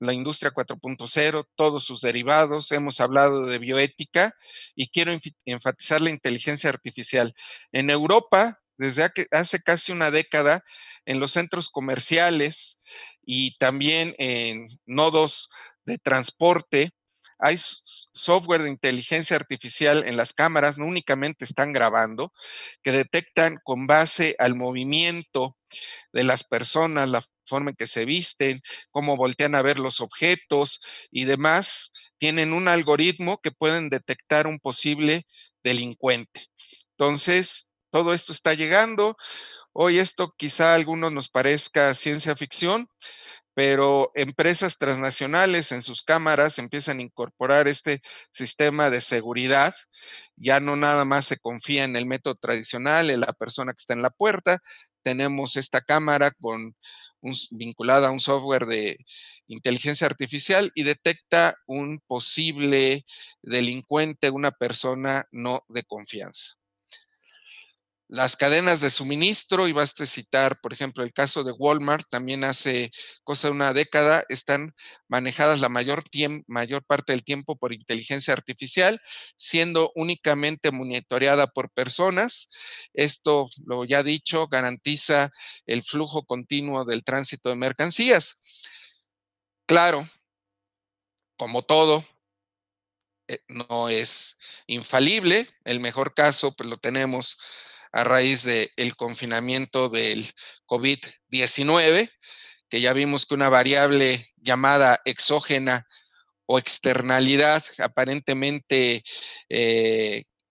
la industria 4.0, todos sus derivados, hemos hablado de bioética y quiero enfatizar la inteligencia artificial. En Europa, desde hace casi una década, en los centros comerciales y también en nodos de transporte, hay software de inteligencia artificial en las cámaras, no únicamente están grabando, que detectan con base al movimiento de las personas, la forma en que se visten, cómo voltean a ver los objetos y demás, tienen un algoritmo que pueden detectar un posible delincuente. Entonces, todo esto está llegando. Hoy esto quizá a algunos nos parezca ciencia ficción, pero empresas transnacionales en sus cámaras empiezan a incorporar este sistema de seguridad. Ya no nada más se confía en el método tradicional, en la persona que está en la puerta. Tenemos esta cámara vinculada a un software de inteligencia artificial y detecta un posible delincuente, una persona no de confianza. Las cadenas de suministro, y basta citar, por ejemplo, el caso de Walmart, también hace cosa de una década, están manejadas la mayor parte del tiempo por inteligencia artificial, siendo únicamente monitoreada por personas. Esto, lo ya dicho, garantiza el flujo continuo del tránsito de mercancías. Claro, como todo, no es infalible. El mejor caso, pues lo tenemos a raíz del confinamiento del COVID-19, que ya vimos que una variable llamada exógena o externalidad aparentemente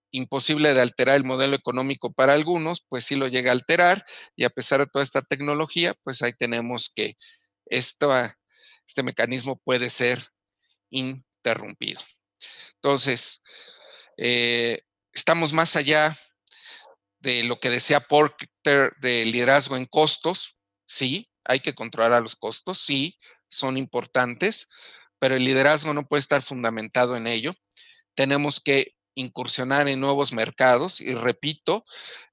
imposible de alterar el modelo económico para algunos, pues sí lo llega a alterar, y a pesar de toda esta tecnología, pues ahí tenemos que este mecanismo puede ser interrumpido. Entonces, estamos más allá de lo que decía Porter de liderazgo en costos. Sí, hay que controlar los costos, sí, son importantes, pero el liderazgo no puede estar fundamentado en ello. Tenemos que incursionar en nuevos mercados y repito,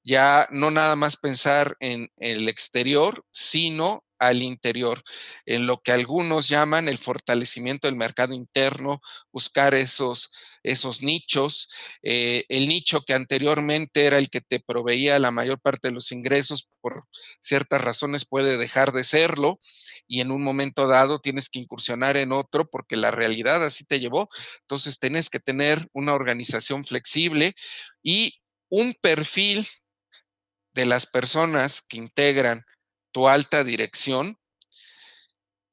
ya no nada más pensar en el exterior, sino al interior, en lo que algunos llaman el fortalecimiento del mercado interno, buscar esos nichos, el nicho que anteriormente era el que te proveía la mayor parte de los ingresos, por ciertas razones puede dejar de serlo, y en un momento dado tienes que incursionar en otro porque la realidad así te llevó. Entonces tienes que tener una organización flexible y un perfil de las personas que integran tu alta dirección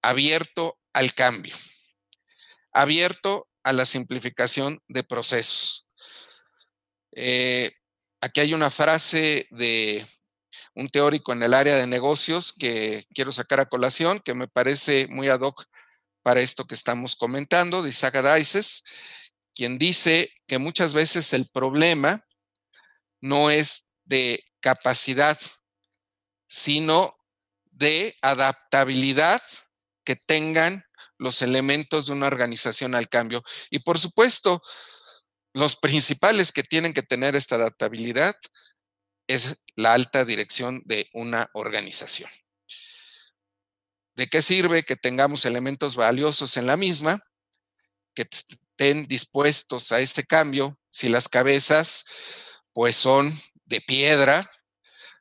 abierto al cambio, abierto a la simplificación de procesos. Aquí hay una frase de un teórico en el área de negocios que quiero sacar a colación, que me parece muy ad hoc para esto que estamos comentando, de Isaac Daises, quien dice que muchas veces el problema no es de capacidad, sino de adaptabilidad que tengan los elementos de una organización al cambio. Y por supuesto, los principales que tienen que tener esta adaptabilidad es la alta dirección de una organización. ¿De qué sirve que tengamos elementos valiosos en la misma, que estén dispuestos a ese cambio, si las cabezas pues son de piedra,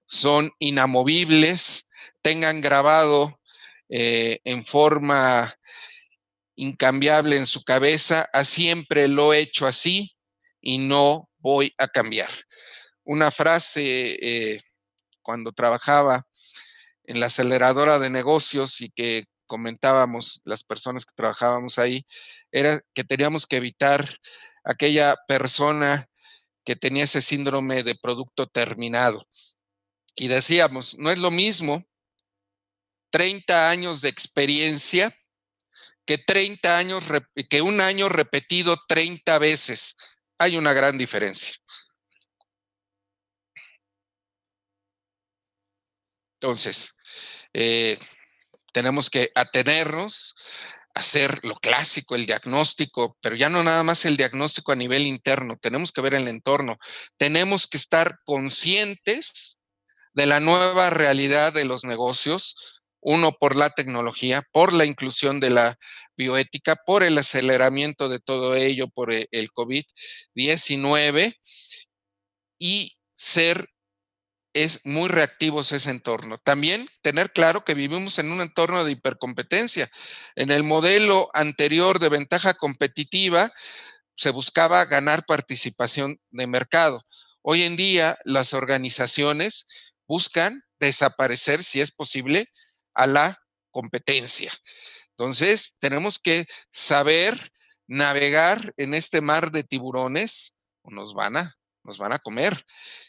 son inamovibles, tengan grabado en forma incambiable en su cabeza, siempre lo he hecho así y no voy a cambiar? Una frase cuando trabajaba en la aceleradora de negocios y que comentábamos las personas que trabajábamos ahí, era que teníamos que evitar aquella persona que tenía ese síndrome de producto terminado. Y decíamos, no es lo mismo 30 años de experiencia que 30 años, que un año repetido 30 veces. Hay una gran diferencia. Entonces, tenemos que atenernos, hacer lo clásico, el diagnóstico, pero ya no nada más el diagnóstico a nivel interno, tenemos que ver el entorno, tenemos que estar conscientes de la nueva realidad de los negocios, uno por la tecnología, por la inclusión de la bioética, por el aceleramiento de todo ello, por el COVID-19 y ser es muy reactivos ese entorno. También tener claro que vivimos en un entorno de hipercompetencia. En el modelo anterior de ventaja competitiva se buscaba ganar participación de mercado. Hoy en día las organizaciones buscan desaparecer, si es posible, a la competencia. Entonces, tenemos que saber navegar en este mar de tiburones o nos van a comer.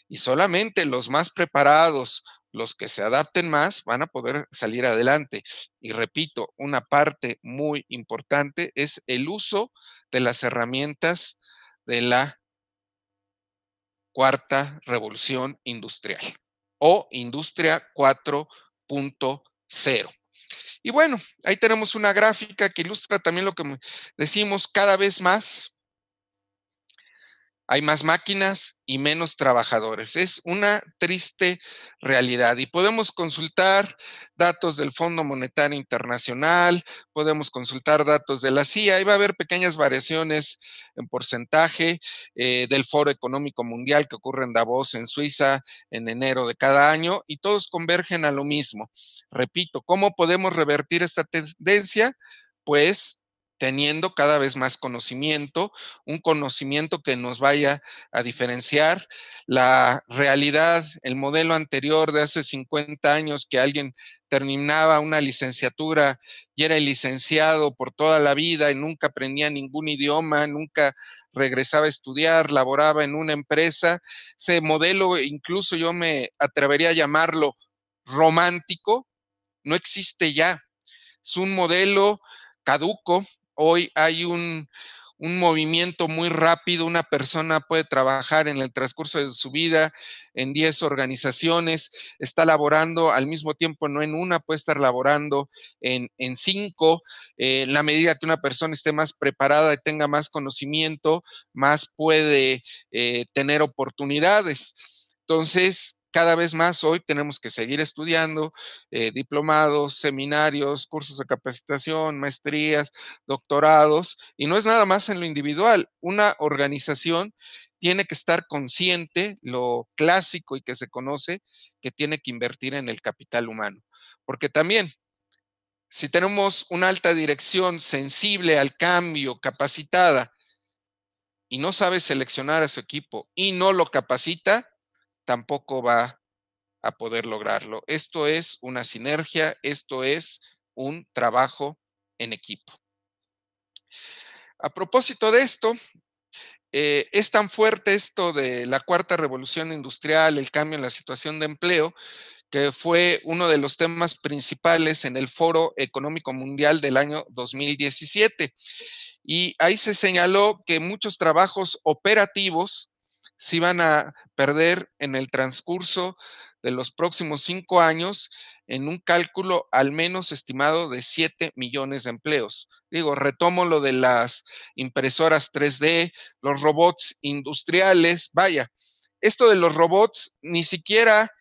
Y solamente los más preparados, los que se adapten más, van a poder salir adelante. Y repito, una parte muy importante es el uso de las herramientas de la cuarta revolución industrial o industria 4.0. Y bueno, ahí tenemos una gráfica que ilustra también lo que decimos cada vez más. Hay más máquinas y menos trabajadores. Es una triste realidad y podemos consultar datos del Fondo Monetario Internacional, podemos consultar datos de la CIA y va a haber pequeñas variaciones en porcentaje del Foro Económico Mundial que ocurre en Davos, en Suiza, en enero de cada año y todos convergen a lo mismo. Repito, ¿cómo podemos revertir esta tendencia? Pues teniendo cada vez más conocimiento, un conocimiento que nos vaya a diferenciar la realidad, el modelo anterior de hace 50 años que alguien terminaba una licenciatura y era el licenciado por toda la vida y nunca aprendía ningún idioma, nunca regresaba a estudiar, laboraba en una empresa. Ese modelo, incluso yo me atrevería a llamarlo romántico, no existe ya. Es un modelo caduco. Hoy hay un movimiento muy rápido. Una persona puede trabajar en el transcurso de su vida en 10 organizaciones, está laborando al mismo tiempo, no en una, puede estar laborando en 5. En la medida que una persona esté más preparada y tenga más conocimiento, más puede tener oportunidades. Entonces, cada vez más hoy tenemos que seguir estudiando, diplomados, seminarios, cursos de capacitación, maestrías, doctorados, y no es nada más en lo individual. Una organización tiene que estar consciente, lo clásico y que se conoce, que tiene que invertir en el capital humano. Porque también, si tenemos una alta dirección sensible al cambio, capacitada, y no sabe seleccionar a su equipo y no lo capacita, tampoco va a poder lograrlo. Esto es una sinergia, esto es un trabajo en equipo. A propósito de esto, es tan fuerte esto de la cuarta revolución industrial, el cambio en la situación de empleo, que fue uno de los temas principales en el Foro Económico Mundial del año 2017. Y ahí se señaló que muchos trabajos operativos se iban a perder en el transcurso de los próximos 5 años en un cálculo al menos estimado de 7 millones de empleos. Digo, retomo lo de las impresoras 3D, los robots industriales, vaya, esto de los robots ni siquiera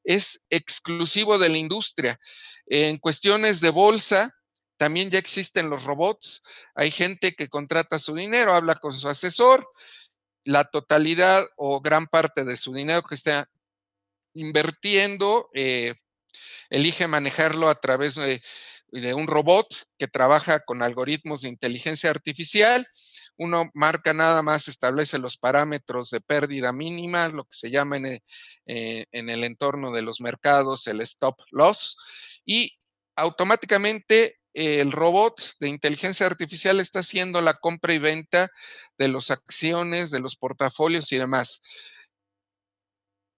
es exclusivo de la industria. En cuestiones de bolsa, también ya existen los robots. Hay gente que contrata su dinero, habla con su asesor, la totalidad o gran parte de su dinero que está invirtiendo, elige manejarlo a través de un robot que trabaja con algoritmos de inteligencia artificial. Uno marca nada más, establece los parámetros de pérdida mínima, lo que se llama en el entorno de los mercados el stop loss, y automáticamente el robot de inteligencia artificial está haciendo la compra y venta de las acciones, de los portafolios y demás.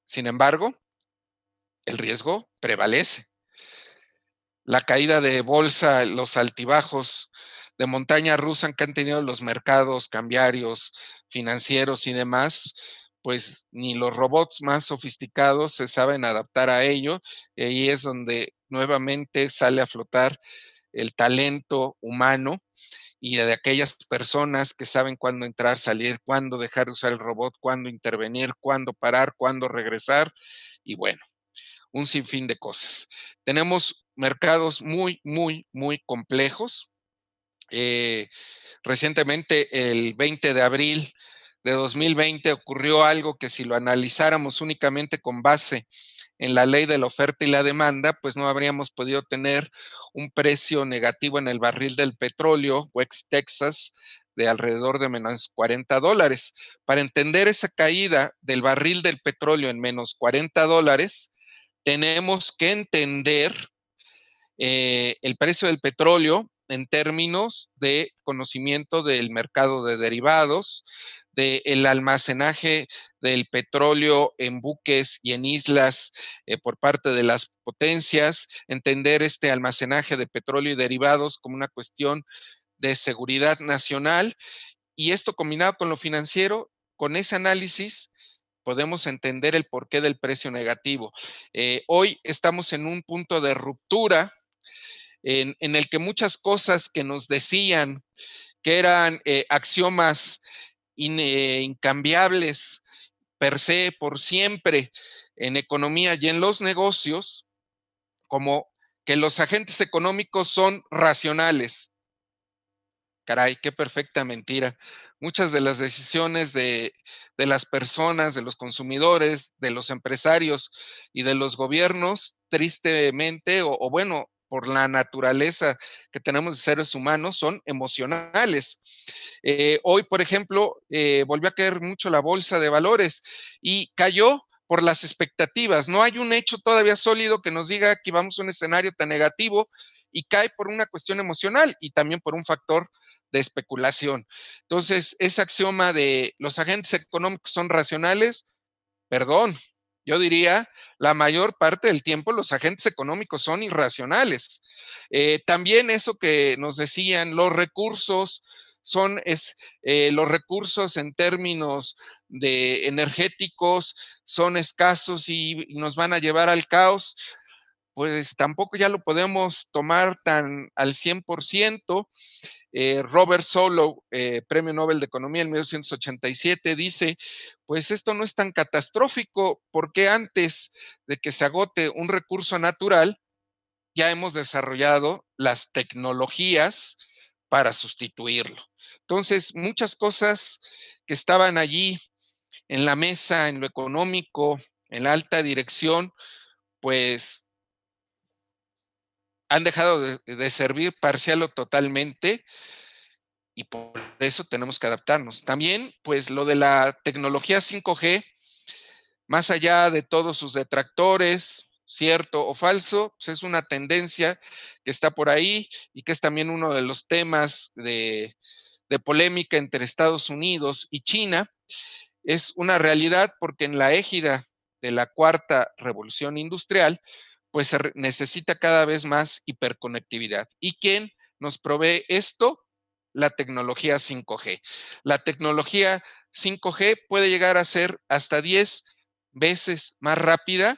Sin embargo, el riesgo prevalece. La caída de bolsa, los altibajos de montaña rusa que han tenido los mercados cambiarios, financieros y demás, pues ni los robots más sofisticados se saben adaptar a ello, y ahí es donde nuevamente sale a flotar el talento humano y de aquellas personas que saben cuándo entrar, salir, cuándo dejar de usar el robot, cuándo intervenir, cuándo parar, cuándo regresar, y bueno, un sinfín de cosas. Tenemos mercados muy, muy, muy complejos. Recientemente, el 20 de abril de 2020, ocurrió algo que si lo analizáramos únicamente con base en la ley de la oferta y la demanda, pues no habríamos podido tener un precio negativo en el barril del petróleo, West Texas, de alrededor de menos $40. Para entender esa caída del barril del petróleo en menos $40, tenemos que entender el precio del petróleo en términos de conocimiento del mercado de derivados, del almacenaje del petróleo en buques y en islas por parte de las potencias, entender este almacenaje de petróleo y derivados como una cuestión de seguridad nacional, y esto combinado con lo financiero, con ese análisis podemos entender el porqué del precio negativo. Hoy estamos en un punto de ruptura en el que muchas cosas que nos decían que eran axiomas incambiables per se, por siempre, en economía y en los negocios, como que los agentes económicos son racionales. Caray, qué perfecta mentira. Muchas de las decisiones de las personas, de los consumidores, de los empresarios y de los gobiernos, tristemente, o bueno, por la naturaleza que tenemos de seres humanos, son emocionales. Hoy, por ejemplo, volvió a caer mucho la bolsa de valores y cayó por las expectativas. No hay un hecho todavía sólido que nos diga que vamos a un escenario tan negativo y cae por una cuestión emocional y también por un factor de especulación. Entonces, ese axioma de los agentes económicos son racionales, perdón, yo diría la mayor parte del tiempo los agentes económicos son irracionales. También eso que nos decían, los recursos los recursos en términos de energéticos son escasos y nos van a llevar al caos, pues tampoco ya lo podemos tomar tan al 100%. Robert Solow, Premio Nobel de Economía en 1987, dice, pues esto no es tan catastrófico porque antes de que se agote un recurso natural, ya hemos desarrollado las tecnologías para sustituirlo. Entonces, muchas cosas que estaban allí en la mesa, en lo económico, en la alta dirección, pues han dejado de servir parcial o totalmente y por eso tenemos que adaptarnos. También, pues lo de la tecnología 5G, más allá de todos sus detractores, cierto o falso, pues es una tendencia que está por ahí y que es también uno de los temas de polémica entre Estados Unidos y China. Es una realidad porque en la égida de la cuarta revolución industrial, pues se necesita cada vez más hiperconectividad. ¿Y quién nos provee esto? La tecnología 5G. La tecnología 5G puede llegar a ser hasta 10 veces más rápida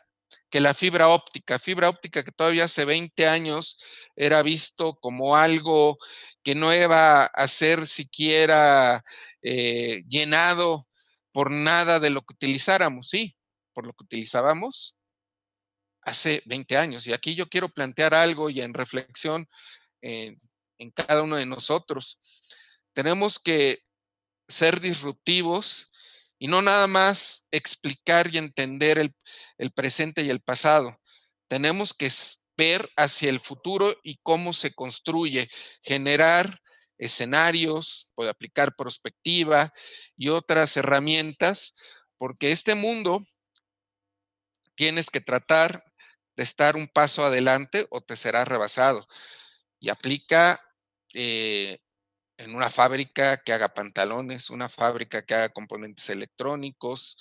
que la fibra óptica que todavía hace 20 años era visto como algo que no iba a ser siquiera llenado por nada de lo que utilizáramos, sí, por lo que utilizábamos hace 20 años. Y aquí yo quiero plantear algo y en reflexión en cada uno de nosotros. Tenemos que ser disruptivos y no nada más explicar y entender el presente y el pasado. Tenemos que ver hacia el futuro y cómo se construye, generar escenarios, puede aplicar prospectiva y otras herramientas, porque este mundo tienes que tratar de estar un paso adelante o te serás rebasado. Y aplica en una fábrica que haga pantalones, una fábrica que haga componentes electrónicos,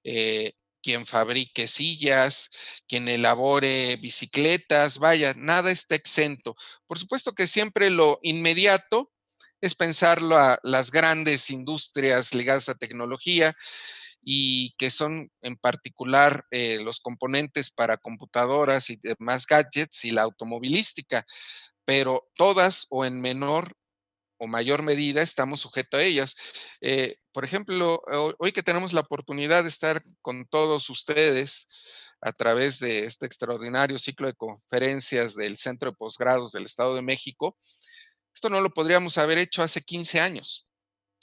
eh, quien fabrique sillas, quien elabore bicicletas, vaya, nada está exento. Por supuesto que siempre lo inmediato es pensarlo a las grandes industrias ligadas a tecnología y que son en particular los componentes para computadoras y demás gadgets y la automovilística, pero todas o en menor o mayor medida estamos sujetos a ellas. Por ejemplo, hoy que tenemos la oportunidad de estar con todos ustedes a través de este extraordinario ciclo de conferencias del Centro de Posgrados del Estado de México, esto no lo podríamos haber hecho hace 15 años.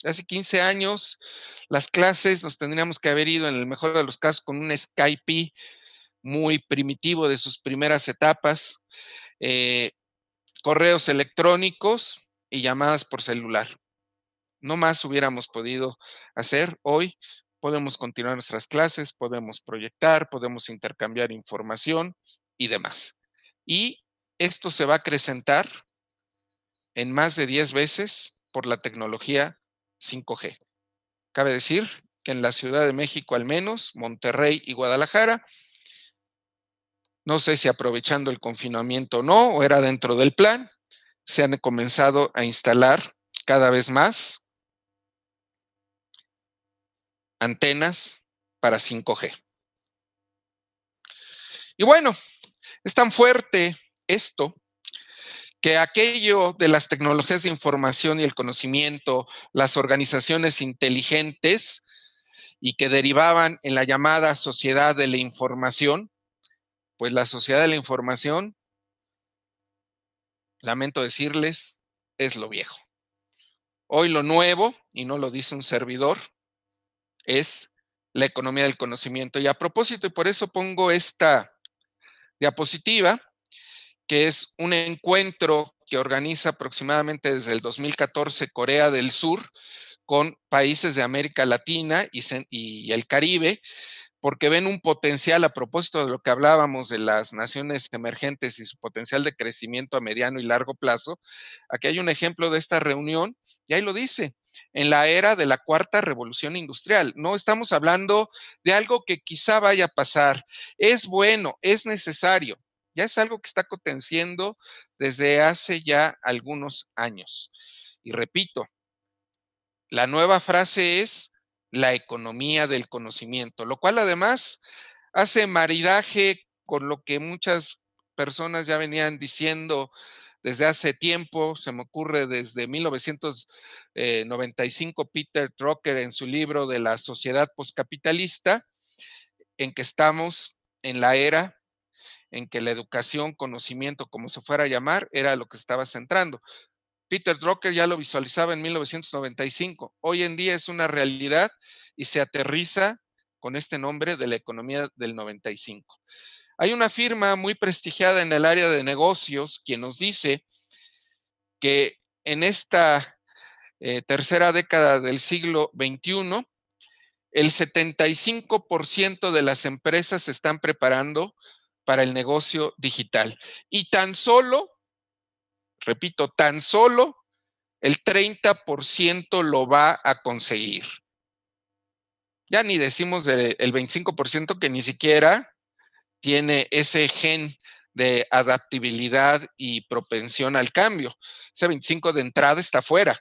Hace 15 años las clases nos tendríamos que haber ido en el mejor de los casos con un Skype muy primitivo de sus primeras etapas, eh, correos electrónicos y llamadas por celular. No más hubiéramos podido hacer. Hoy podemos continuar nuestras clases, podemos proyectar, podemos intercambiar información y demás. Y esto se va a acrecentar en más de 10 veces por la tecnología 5G. Cabe decir que en la Ciudad de México al menos, Monterrey y Guadalajara, no sé si aprovechando el confinamiento o no, o era dentro del plan, se han comenzado a instalar cada vez más antenas para 5G. Y bueno, es tan fuerte esto que aquello de las tecnologías de información y el conocimiento, las organizaciones inteligentes y que derivaban en la llamada sociedad de la información, pues la sociedad de la información, lamento decirles, es lo viejo. Hoy lo nuevo, y no lo dice un servidor, es la economía del conocimiento. Y a propósito, y por eso pongo esta diapositiva, que es un encuentro que organiza aproximadamente desde el 2014 Corea del Sur con países de América Latina y el Caribe, porque ven un potencial, a propósito de lo que hablábamos de las naciones emergentes y su potencial de crecimiento a mediano y largo plazo. Aquí hay un ejemplo de esta reunión, y ahí lo dice, en la era de la cuarta revolución industrial. No estamos hablando de algo que quizá vaya a pasar. Es bueno, es necesario. Ya es algo que está aconteciendo desde hace ya algunos años. Y repito, la nueva frase es la economía del conocimiento, lo cual además hace maridaje con lo que muchas personas ya venían diciendo desde hace tiempo. Se me ocurre desde 1995, Peter Drucker en su libro de la sociedad postcapitalista, en que estamos en la era en que la educación, conocimiento, como se fuera a llamar, era lo que estaba centrando. Peter Drucker ya lo visualizaba en 1995. Hoy en día es una realidad y se aterriza con este nombre de la economía del 95. Hay una firma muy prestigiada en el área de negocios quien nos dice que en esta tercera década del siglo XXI, el 75% de las empresas se están preparando para el negocio digital. Y tan solo, repito, tan solo el 30% lo va a conseguir. Ya ni decimos del 25% que ni siquiera tiene ese gen de adaptabilidad y propensión al cambio. Ese 25% de entrada está fuera.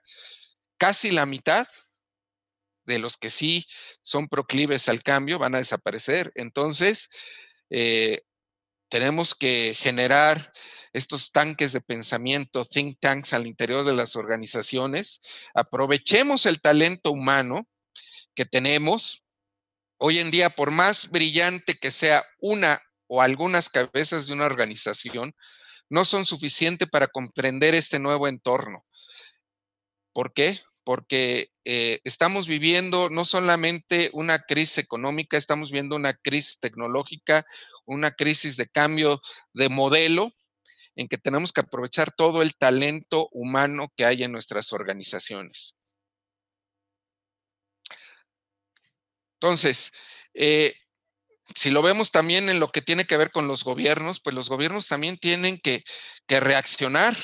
Casi la mitad de los que sí son proclives al cambio van a desaparecer. Entonces, eh, tenemos que generar estos tanques de pensamiento, think tanks al interior de las organizaciones. Aprovechemos el talento humano que tenemos. Hoy en día, por más brillante que sea una o algunas cabezas de una organización, no son suficientes para comprender este nuevo entorno. ¿Por qué? Porque estamos viviendo no solamente una crisis económica, estamos viendo una crisis tecnológica, una crisis de cambio de modelo, en que tenemos que aprovechar todo el talento humano que hay en nuestras organizaciones. Entonces, si lo vemos también en lo que tiene que ver con los gobiernos, pues los gobiernos también tienen que reaccionar.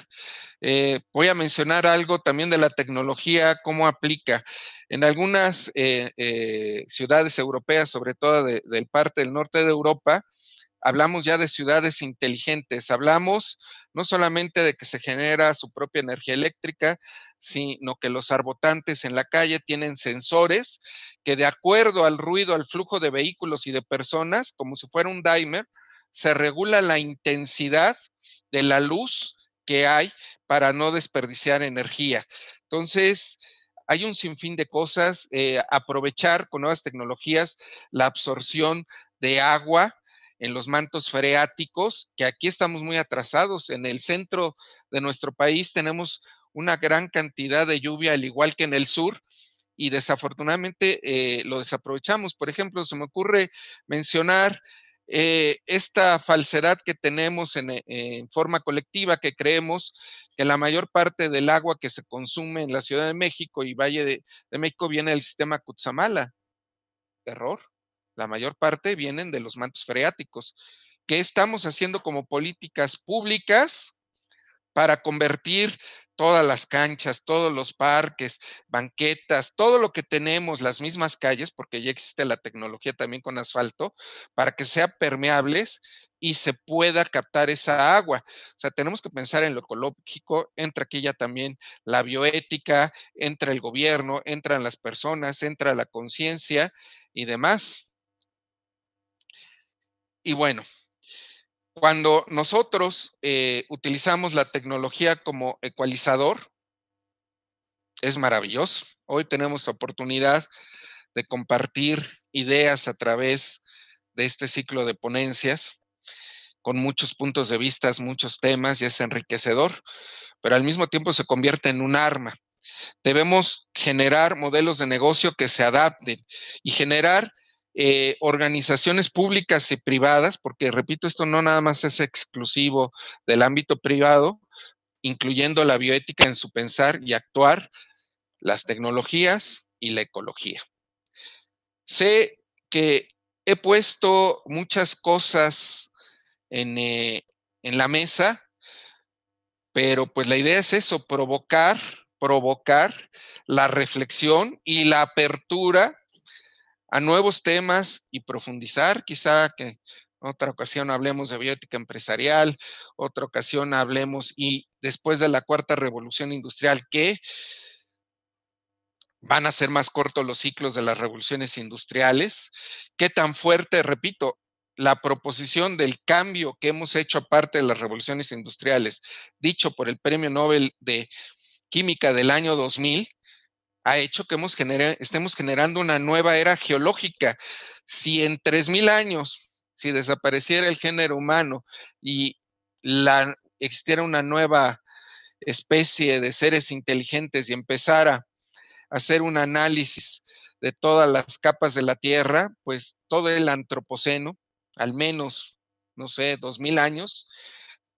Voy a mencionar algo también de la tecnología, cómo aplica. En algunas ciudades europeas, sobre todo del parte del norte de Europa, hablamos ya de ciudades inteligentes, hablamos no solamente de que se genera su propia energía eléctrica, sino que los arbotantes en la calle tienen sensores que de acuerdo al ruido, al flujo de vehículos y de personas, como si fuera un dimer, se regula la intensidad de la luz que hay para no desperdiciar energía. Entonces, hay un sinfín de cosas, aprovechar con nuevas tecnologías la absorción de agua en los mantos freáticos, que aquí estamos muy atrasados. En el centro de nuestro país tenemos una gran cantidad de lluvia, al igual que en el sur, y desafortunadamente lo desaprovechamos. Por ejemplo, se me ocurre mencionar esta falsedad que tenemos en forma colectiva, que creemos que la mayor parte del agua que se consume en la Ciudad de México y Valle de México viene del sistema Cutzamala. Error. La mayor parte vienen de los mantos freáticos. ¿Qué estamos haciendo como políticas públicas para convertir todas las canchas, todos los parques, banquetas, todo lo que tenemos, las mismas calles, porque ya existe la tecnología también con asfalto, para que sean permeables y se pueda captar esa agua? O sea, tenemos que pensar en lo ecológico, entra aquí ya también la bioética, entra el gobierno, entran las personas, entra la conciencia y demás. Y bueno, Cuando nosotros utilizamos la tecnología como ecualizador, es maravilloso. Hoy tenemos oportunidad de compartir ideas a través de este ciclo de ponencias con muchos puntos de vista, muchos temas, y es enriquecedor, pero al mismo tiempo se convierte en un arma. Debemos generar modelos de negocio que se adapten y generar organizaciones públicas y privadas, porque repito, esto no nada más es exclusivo del ámbito privado, incluyendo la bioética en su pensar y actuar, las tecnologías y la ecología. Sé que he puesto muchas cosas en la mesa, pero pues la idea es eso, provocar la reflexión y la apertura a nuevos temas y profundizar, quizá que en otra ocasión hablemos de bioética empresarial, otra ocasión hablemos, y después de la cuarta revolución industrial, ¿qué? ¿Van a ser más cortos los ciclos de las revoluciones industriales? ¿Qué tan fuerte, repito, la proposición del cambio que hemos hecho aparte de las revoluciones industriales, dicho por el Premio Nobel de Química del año 2000, ha hecho que estemos generando una nueva era geológica? Si en 3000 años, si desapareciera el género humano y existiera una nueva especie de seres inteligentes y empezara hacer un análisis de todas las capas de la Tierra, pues todo el antropoceno, al menos, no sé, 2000 años,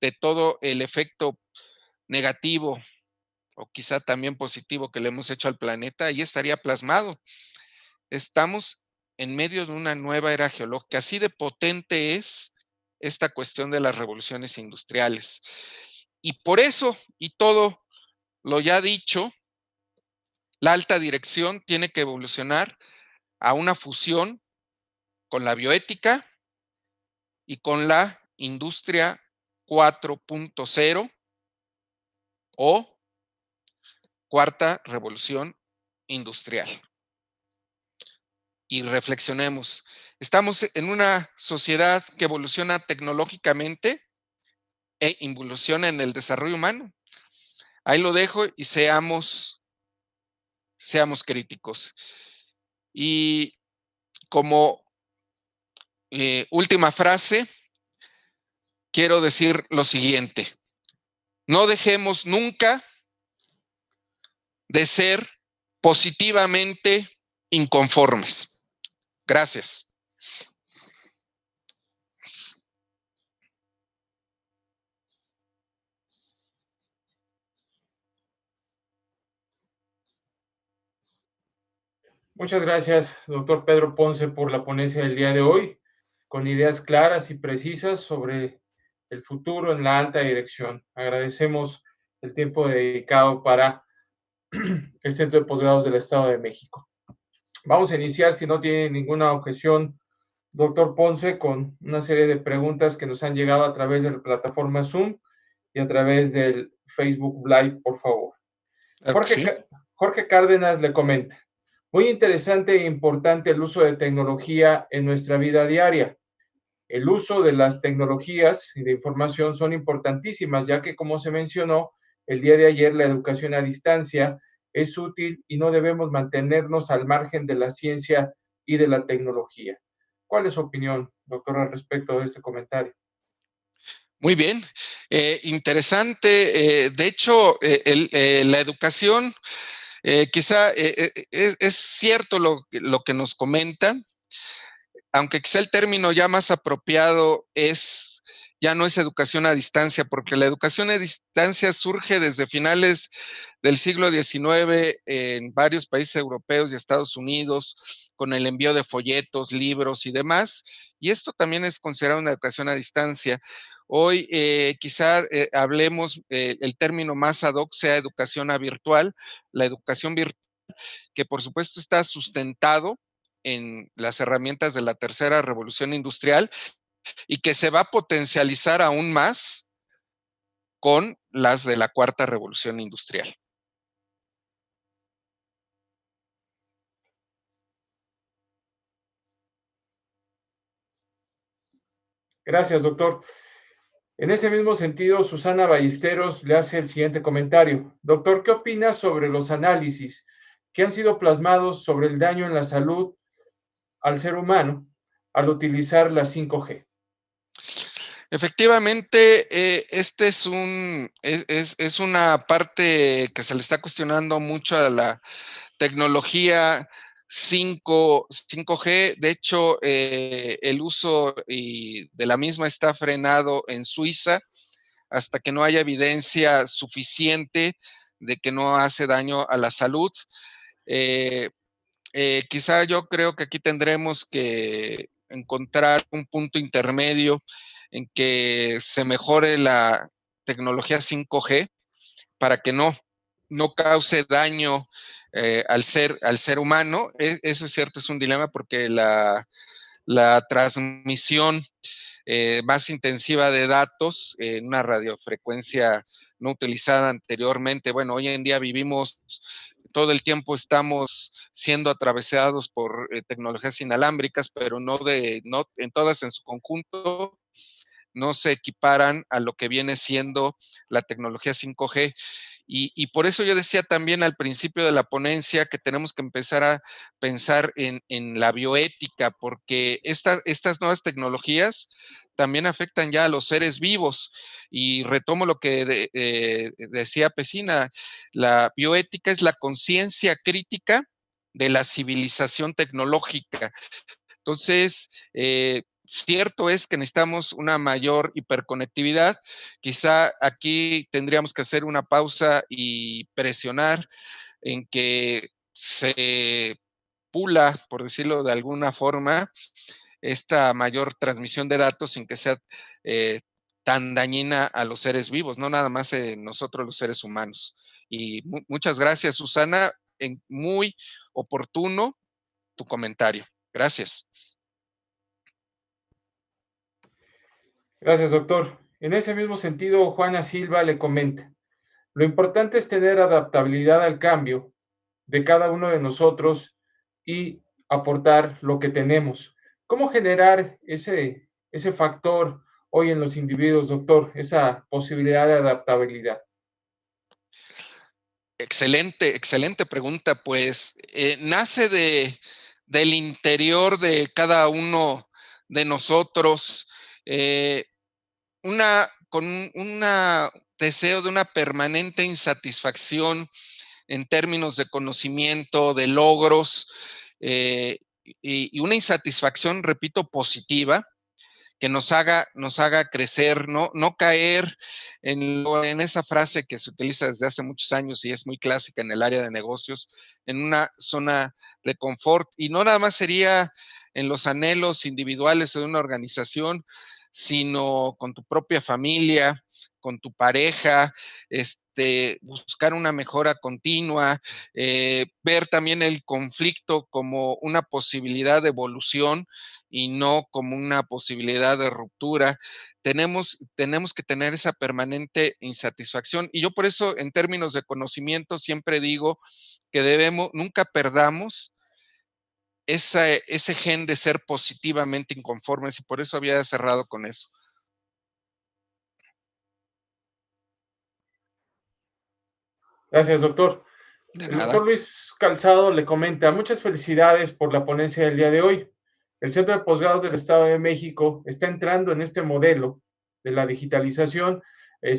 de todo el efecto negativo o quizá también positivo que le hemos hecho al planeta, ahí estaría plasmado. Estamos en medio de una nueva era geológica, así de potente es esta cuestión de las revoluciones industriales. Y por eso, y todo lo ya dicho, la alta dirección tiene que evolucionar a una fusión con la bioética y con la industria 4.0 o cuarta revolución industrial. Y reflexionemos, estamos en una sociedad que evoluciona tecnológicamente e involuciona en el desarrollo humano. Ahí lo dejo y seamos críticos. Y como última frase, quiero decir lo siguiente: no dejemos nunca de ser positivamente inconformes. Gracias. Muchas gracias, doctor Pedro Ponce, por la ponencia del día de hoy, con ideas claras y precisas sobre el futuro en la alta dirección. Agradecemos el tiempo dedicado para el Centro de Posgrados del Estado de México. Vamos a iniciar, si no tiene ninguna objeción, doctor Ponce, con una serie de preguntas que nos han llegado a través de la plataforma Zoom y a través del Facebook Live, por favor. Claro que sí. Jorge Cárdenas le comenta: muy interesante e importante el uso de tecnología en nuestra vida diaria. El uso de las tecnologías y de información son importantísimas, ya que, como se mencionó el día de ayer, la educación a distancia es útil y no debemos mantenernos al margen de la ciencia y de la tecnología. ¿Cuál es su opinión, doctor, al respecto de este comentario? Muy bien, interesante. De hecho, la educación, quizá es cierto lo que nos comentan, aunque quizá el término ya más apropiado ya no es educación a distancia, porque la educación a distancia surge desde finales del siglo XIX en varios países europeos y Estados Unidos, con el envío de folletos, libros y demás, y esto también es considerado una educación a distancia. Hoy quizá hablemos, el término más ad hoc sea educación virtual, la educación virtual, que por supuesto está sustentado en las herramientas de la tercera revolución industrial y que se va a potencializar aún más con las de la cuarta revolución industrial. Gracias, doctor. En ese mismo sentido, Susana Ballesteros le hace el siguiente comentario. Doctor, ¿qué opina sobre los análisis que han sido plasmados sobre el daño en la salud al ser humano al utilizar la 5G? Efectivamente, este es una parte que se le está cuestionando mucho a la tecnología 5G. De hecho, el uso de la misma está frenado en Suiza hasta que no haya evidencia suficiente de que no hace daño a la salud. Eh, Quizá yo creo que aquí tendremos que encontrar un punto intermedio en que se mejore la tecnología 5G para que no cause daño al ser humano. Eso es cierto, es un dilema porque la transmisión más intensiva de datos en una radiofrecuencia no utilizada anteriormente. Bueno, hoy en día vivimos, todo el tiempo estamos siendo atravesados por tecnologías inalámbricas, pero no en todas en su conjunto no se equiparan a lo que viene siendo la tecnología 5G. Y por eso yo decía también al principio de la ponencia que tenemos que empezar a pensar en la bioética, porque estas nuevas tecnologías también afectan ya a los seres vivos. Y retomo lo que decía Pesina, la bioética es la conciencia crítica de la civilización tecnológica. Entonces, cierto es que necesitamos una mayor hiperconectividad. Quizá aquí tendríamos que hacer una pausa y presionar en que se pula, por decirlo de alguna forma, esta mayor transmisión de datos sin que sea tan dañina a los seres vivos, no nada más nosotros los seres humanos. Y muchas gracias, Susana, muy oportuno tu comentario. Gracias. Gracias, doctor. En ese mismo sentido, Juana Silva le comenta, lo importante es tener adaptabilidad al cambio de cada uno de nosotros y aportar lo que tenemos. ¿Cómo generar ese factor hoy en los individuos, doctor, esa posibilidad de adaptabilidad? Excelente, excelente pregunta. Pues nace del interior de cada uno de nosotros, con un deseo de una permanente insatisfacción en términos de conocimiento, de logros, eh, y una insatisfacción, repito, positiva, que nos haga crecer, no caer en esa frase que se utiliza desde hace muchos años y es muy clásica en el área de negocios, en una zona de confort. Y no nada más sería en los anhelos individuales de una organización, sino con tu propia familia, con tu pareja, buscar una mejora continua, ver también el conflicto como una posibilidad de evolución y no como una posibilidad de ruptura. Tenemos que tener esa permanente insatisfacción. Y yo por eso, en términos de conocimiento, siempre digo que nunca perdamos ese gen de ser positivamente inconformes, y por eso había cerrado con eso. Gracias, doctor. De El nada. doctor Luis Calzado le comenta, muchas felicidades por la ponencia del día de hoy. El Centro de Posgrados del Estado de México está entrando en este modelo de la digitalización y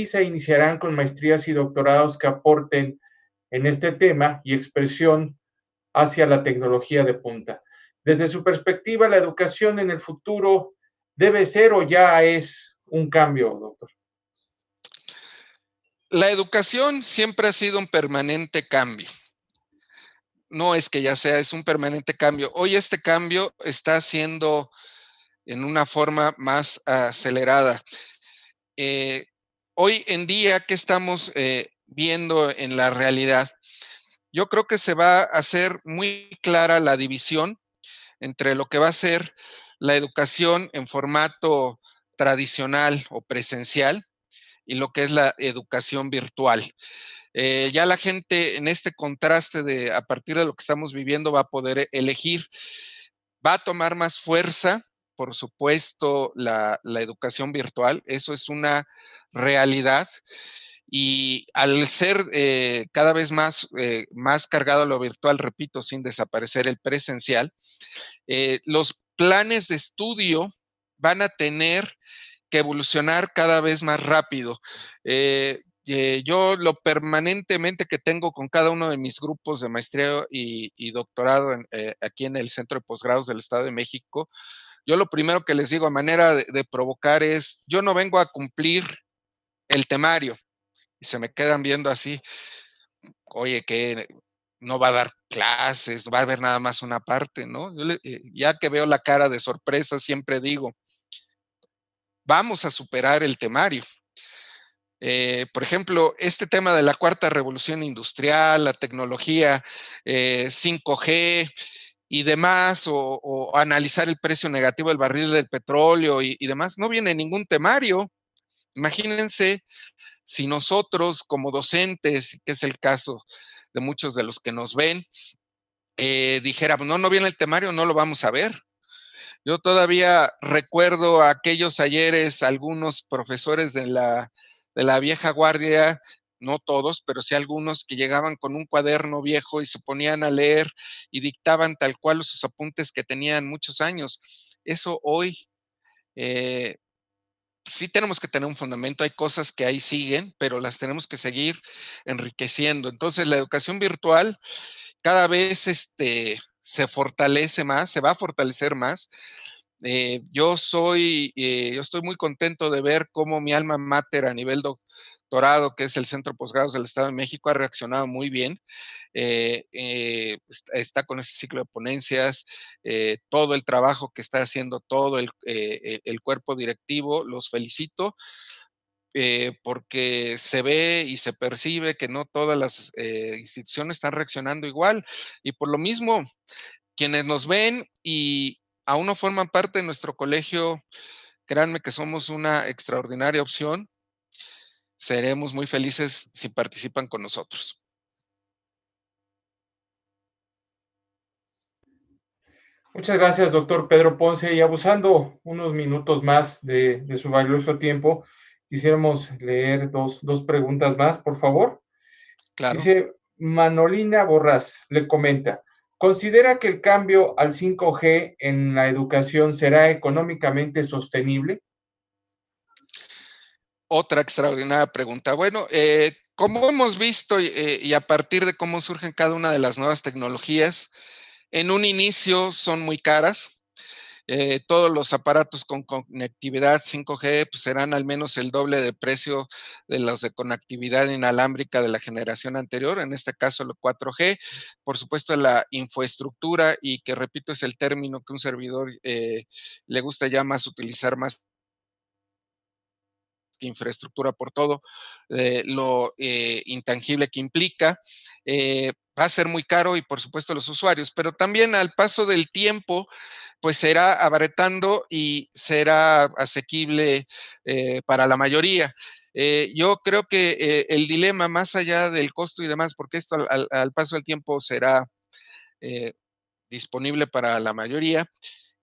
se iniciarán con maestrías y doctorados que aporten en este tema y expresión hacia la tecnología de punta. Desde su perspectiva, la educación en el futuro debe ser o ya es un cambio, doctor. La educación siempre ha sido un permanente cambio. No es que ya sea, es un permanente cambio. Hoy este cambio está siendo en una forma más acelerada. Hoy en día, ¿qué estamos viendo en la realidad? Yo creo que se va a hacer muy clara la división entre lo que va a ser la educación en formato tradicional o presencial y lo que es la educación virtual. Ya la gente en este contraste a partir de lo que estamos viviendo va a poder elegir, va a tomar más fuerza por supuesto, la educación virtual. Eso es una realidad. Y al ser cada vez más cargado a lo virtual, repito, sin desaparecer el presencial, los planes de estudio van a tener que evolucionar cada vez más rápido. Yo lo permanentemente que tengo con cada uno de mis grupos de maestría y doctorado aquí en el Centro de Posgrados del Estado de México, yo lo primero que les digo a manera de provocar es, yo no vengo a cumplir el temario. Y se me quedan viendo así, oye, que no va a dar clases, va a haber nada más una parte, ¿no? Ya que veo la cara de sorpresa, siempre digo, vamos a superar el temario. Por ejemplo, este tema de la cuarta revolución industrial, la tecnología 5G y demás, o analizar el precio negativo del barril del petróleo y demás, no viene ningún temario. Imagínense si nosotros como docentes, que es el caso de muchos de los que nos ven, dijéramos, no viene el temario, no lo vamos a ver. Yo todavía recuerdo aquellos ayeres, algunos profesores de la vieja guardia, no todos, pero sí algunos que llegaban con un cuaderno viejo y se ponían a leer y dictaban tal cual sus apuntes que tenían muchos años. Eso hoy eh, sí tenemos que tener un fundamento, hay cosas que ahí siguen, pero las tenemos que seguir enriqueciendo. Entonces, la educación virtual cada vez se fortalece más, se va a fortalecer más. Yo estoy muy contento de ver cómo mi alma mater a nivel doctorado, que es el Centro de Posgrados del Estado de México, ha reaccionado muy bien. Está con ese ciclo de ponencias, todo el trabajo que está haciendo todo el cuerpo directivo, los felicito. Porque se ve y se percibe que no todas las instituciones están reaccionando igual. Y por lo mismo, quienes nos ven y aún no forman parte de nuestro colegio, créanme que somos una extraordinaria opción. Seremos muy felices si participan con nosotros. Muchas gracias, doctor Pedro Ponce. Y abusando unos minutos más de su valioso tiempo, quisiéramos leer dos preguntas más, por favor. Claro. Dice Manolina Borrás, le comenta, ¿considera que el cambio al 5G en la educación será económicamente sostenible? Otra extraordinaria pregunta. Bueno, como hemos visto y a partir de cómo surgen cada una de las nuevas tecnologías, en un inicio son muy caras. Todos los aparatos con conectividad 5G pues, serán al menos el doble de precio de los de conectividad inalámbrica de la generación anterior, en este caso lo 4G. Por supuesto, la infraestructura, y que repito, es el término que un servidor le gusta ya más utilizar más infraestructura por todo lo intangible que implica. Va a ser muy caro y por supuesto los usuarios, pero también al paso del tiempo, pues será abaratando y será asequible para la mayoría. Yo creo que el dilema, más allá del costo y demás, porque esto al paso del tiempo será eh, disponible para la mayoría,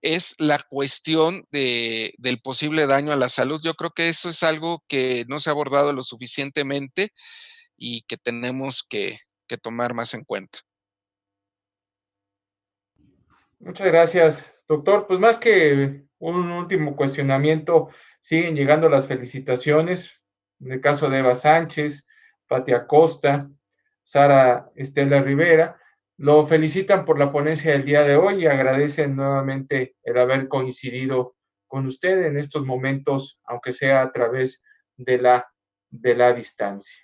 es la cuestión del posible daño a la salud. Yo creo que eso es algo que no se ha abordado lo suficientemente y que tenemos que tomar más en cuenta. Muchas gracias, doctor. Pues más que un último cuestionamiento, siguen llegando las felicitaciones. En el caso de Eva Sánchez, Pati Acosta, Sara Estela Rivera, lo felicitan por la ponencia del día de hoy y agradecen nuevamente el haber coincidido con usted en estos momentos, aunque sea a través de la distancia.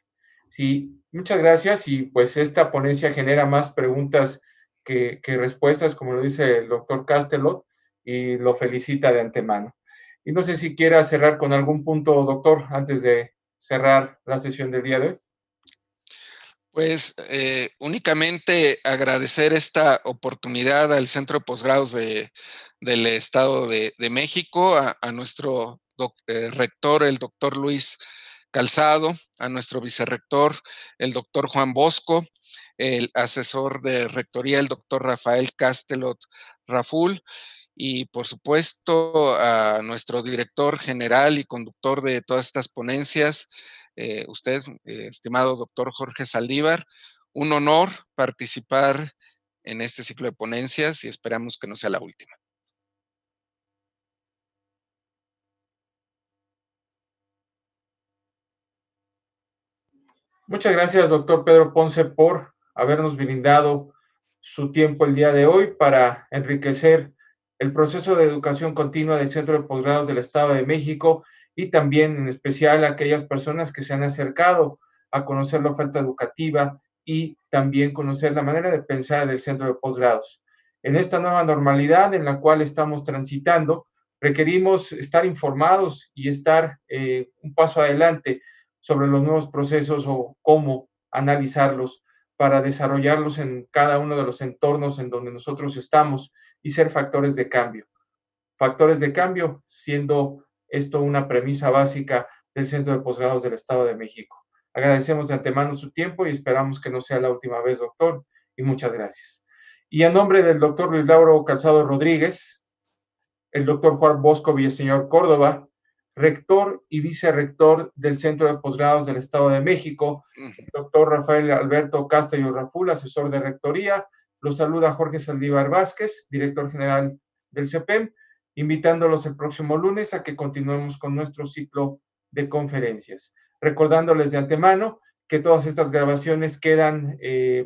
Sí, muchas gracias y pues esta ponencia genera más preguntas que respuestas, como lo dice el doctor Castelot, y lo felicita de antemano. Y no sé si quiera cerrar con algún punto, doctor, antes de cerrar la sesión del día de hoy. Pues únicamente agradecer esta oportunidad al Centro de Posgrados del Estado de México, a nuestro rector, el doctor Luis Calzado, a nuestro vicerrector, el doctor Juan Bosco, el asesor de rectoría, el doctor Rafael Castelot Raful, y por supuesto a nuestro director general y conductor de todas estas ponencias, usted, estimado doctor Jorge Saldívar. Un honor participar en este ciclo de ponencias y esperamos que no sea la última. Muchas gracias, doctor Pedro Ponce, por habernos brindado su tiempo el día de hoy para enriquecer el proceso de educación continua del Centro de Posgrados del Estado de México y también en especial a aquellas personas que se han acercado a conocer la oferta educativa y también conocer la manera de pensar del Centro de Posgrados. En esta nueva normalidad en la cual estamos transitando, requerimos estar informados y estar un paso adelante sobre los nuevos procesos o cómo analizarlos para desarrollarlos en cada uno de los entornos en donde nosotros estamos y ser factores de cambio. Factores de cambio siendo esto una premisa básica del Centro de Posgrados del Estado de México. Agradecemos de antemano su tiempo y esperamos que no sea la última vez, doctor, y muchas gracias. Y a nombre del doctor Luis Lauro Calzado Rodríguez, el doctor Juan Bosco Villaseñor Córdoba, rector y vicerrector del Centro de Posgrados del Estado de México, el doctor Rafael Alberto Castello Raful, asesor de rectoría, los saluda Jorge Saldívar Vázquez, director general del CEPEM, invitándolos el próximo lunes a que continuemos con nuestro ciclo de conferencias. Recordándoles de antemano que todas estas grabaciones quedan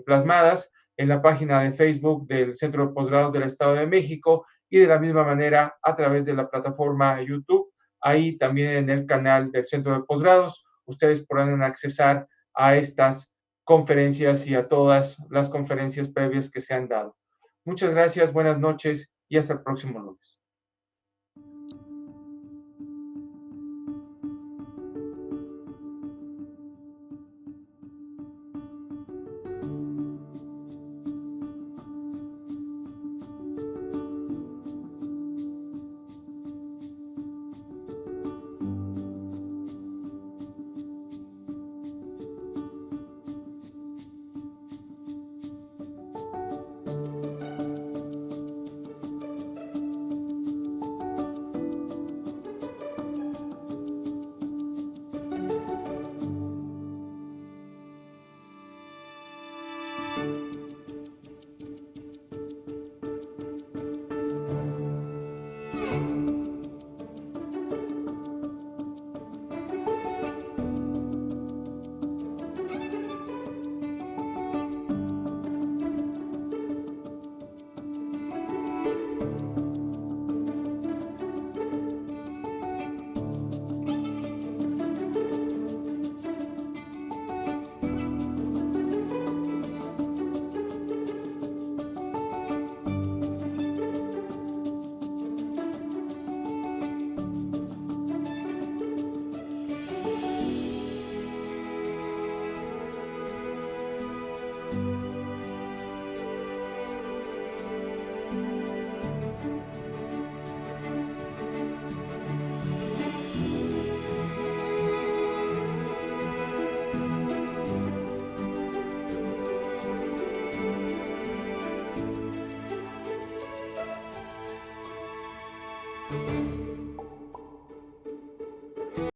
plasmadas en la página de Facebook del Centro de Posgrados del Estado de México y de la misma manera a través de la plataforma YouTube. Ahí también en el canal del Centro de Posgrados, ustedes podrán accesar a estas conferencias y a todas las conferencias previas que se han dado. Muchas gracias, buenas noches y hasta el próximo lunes.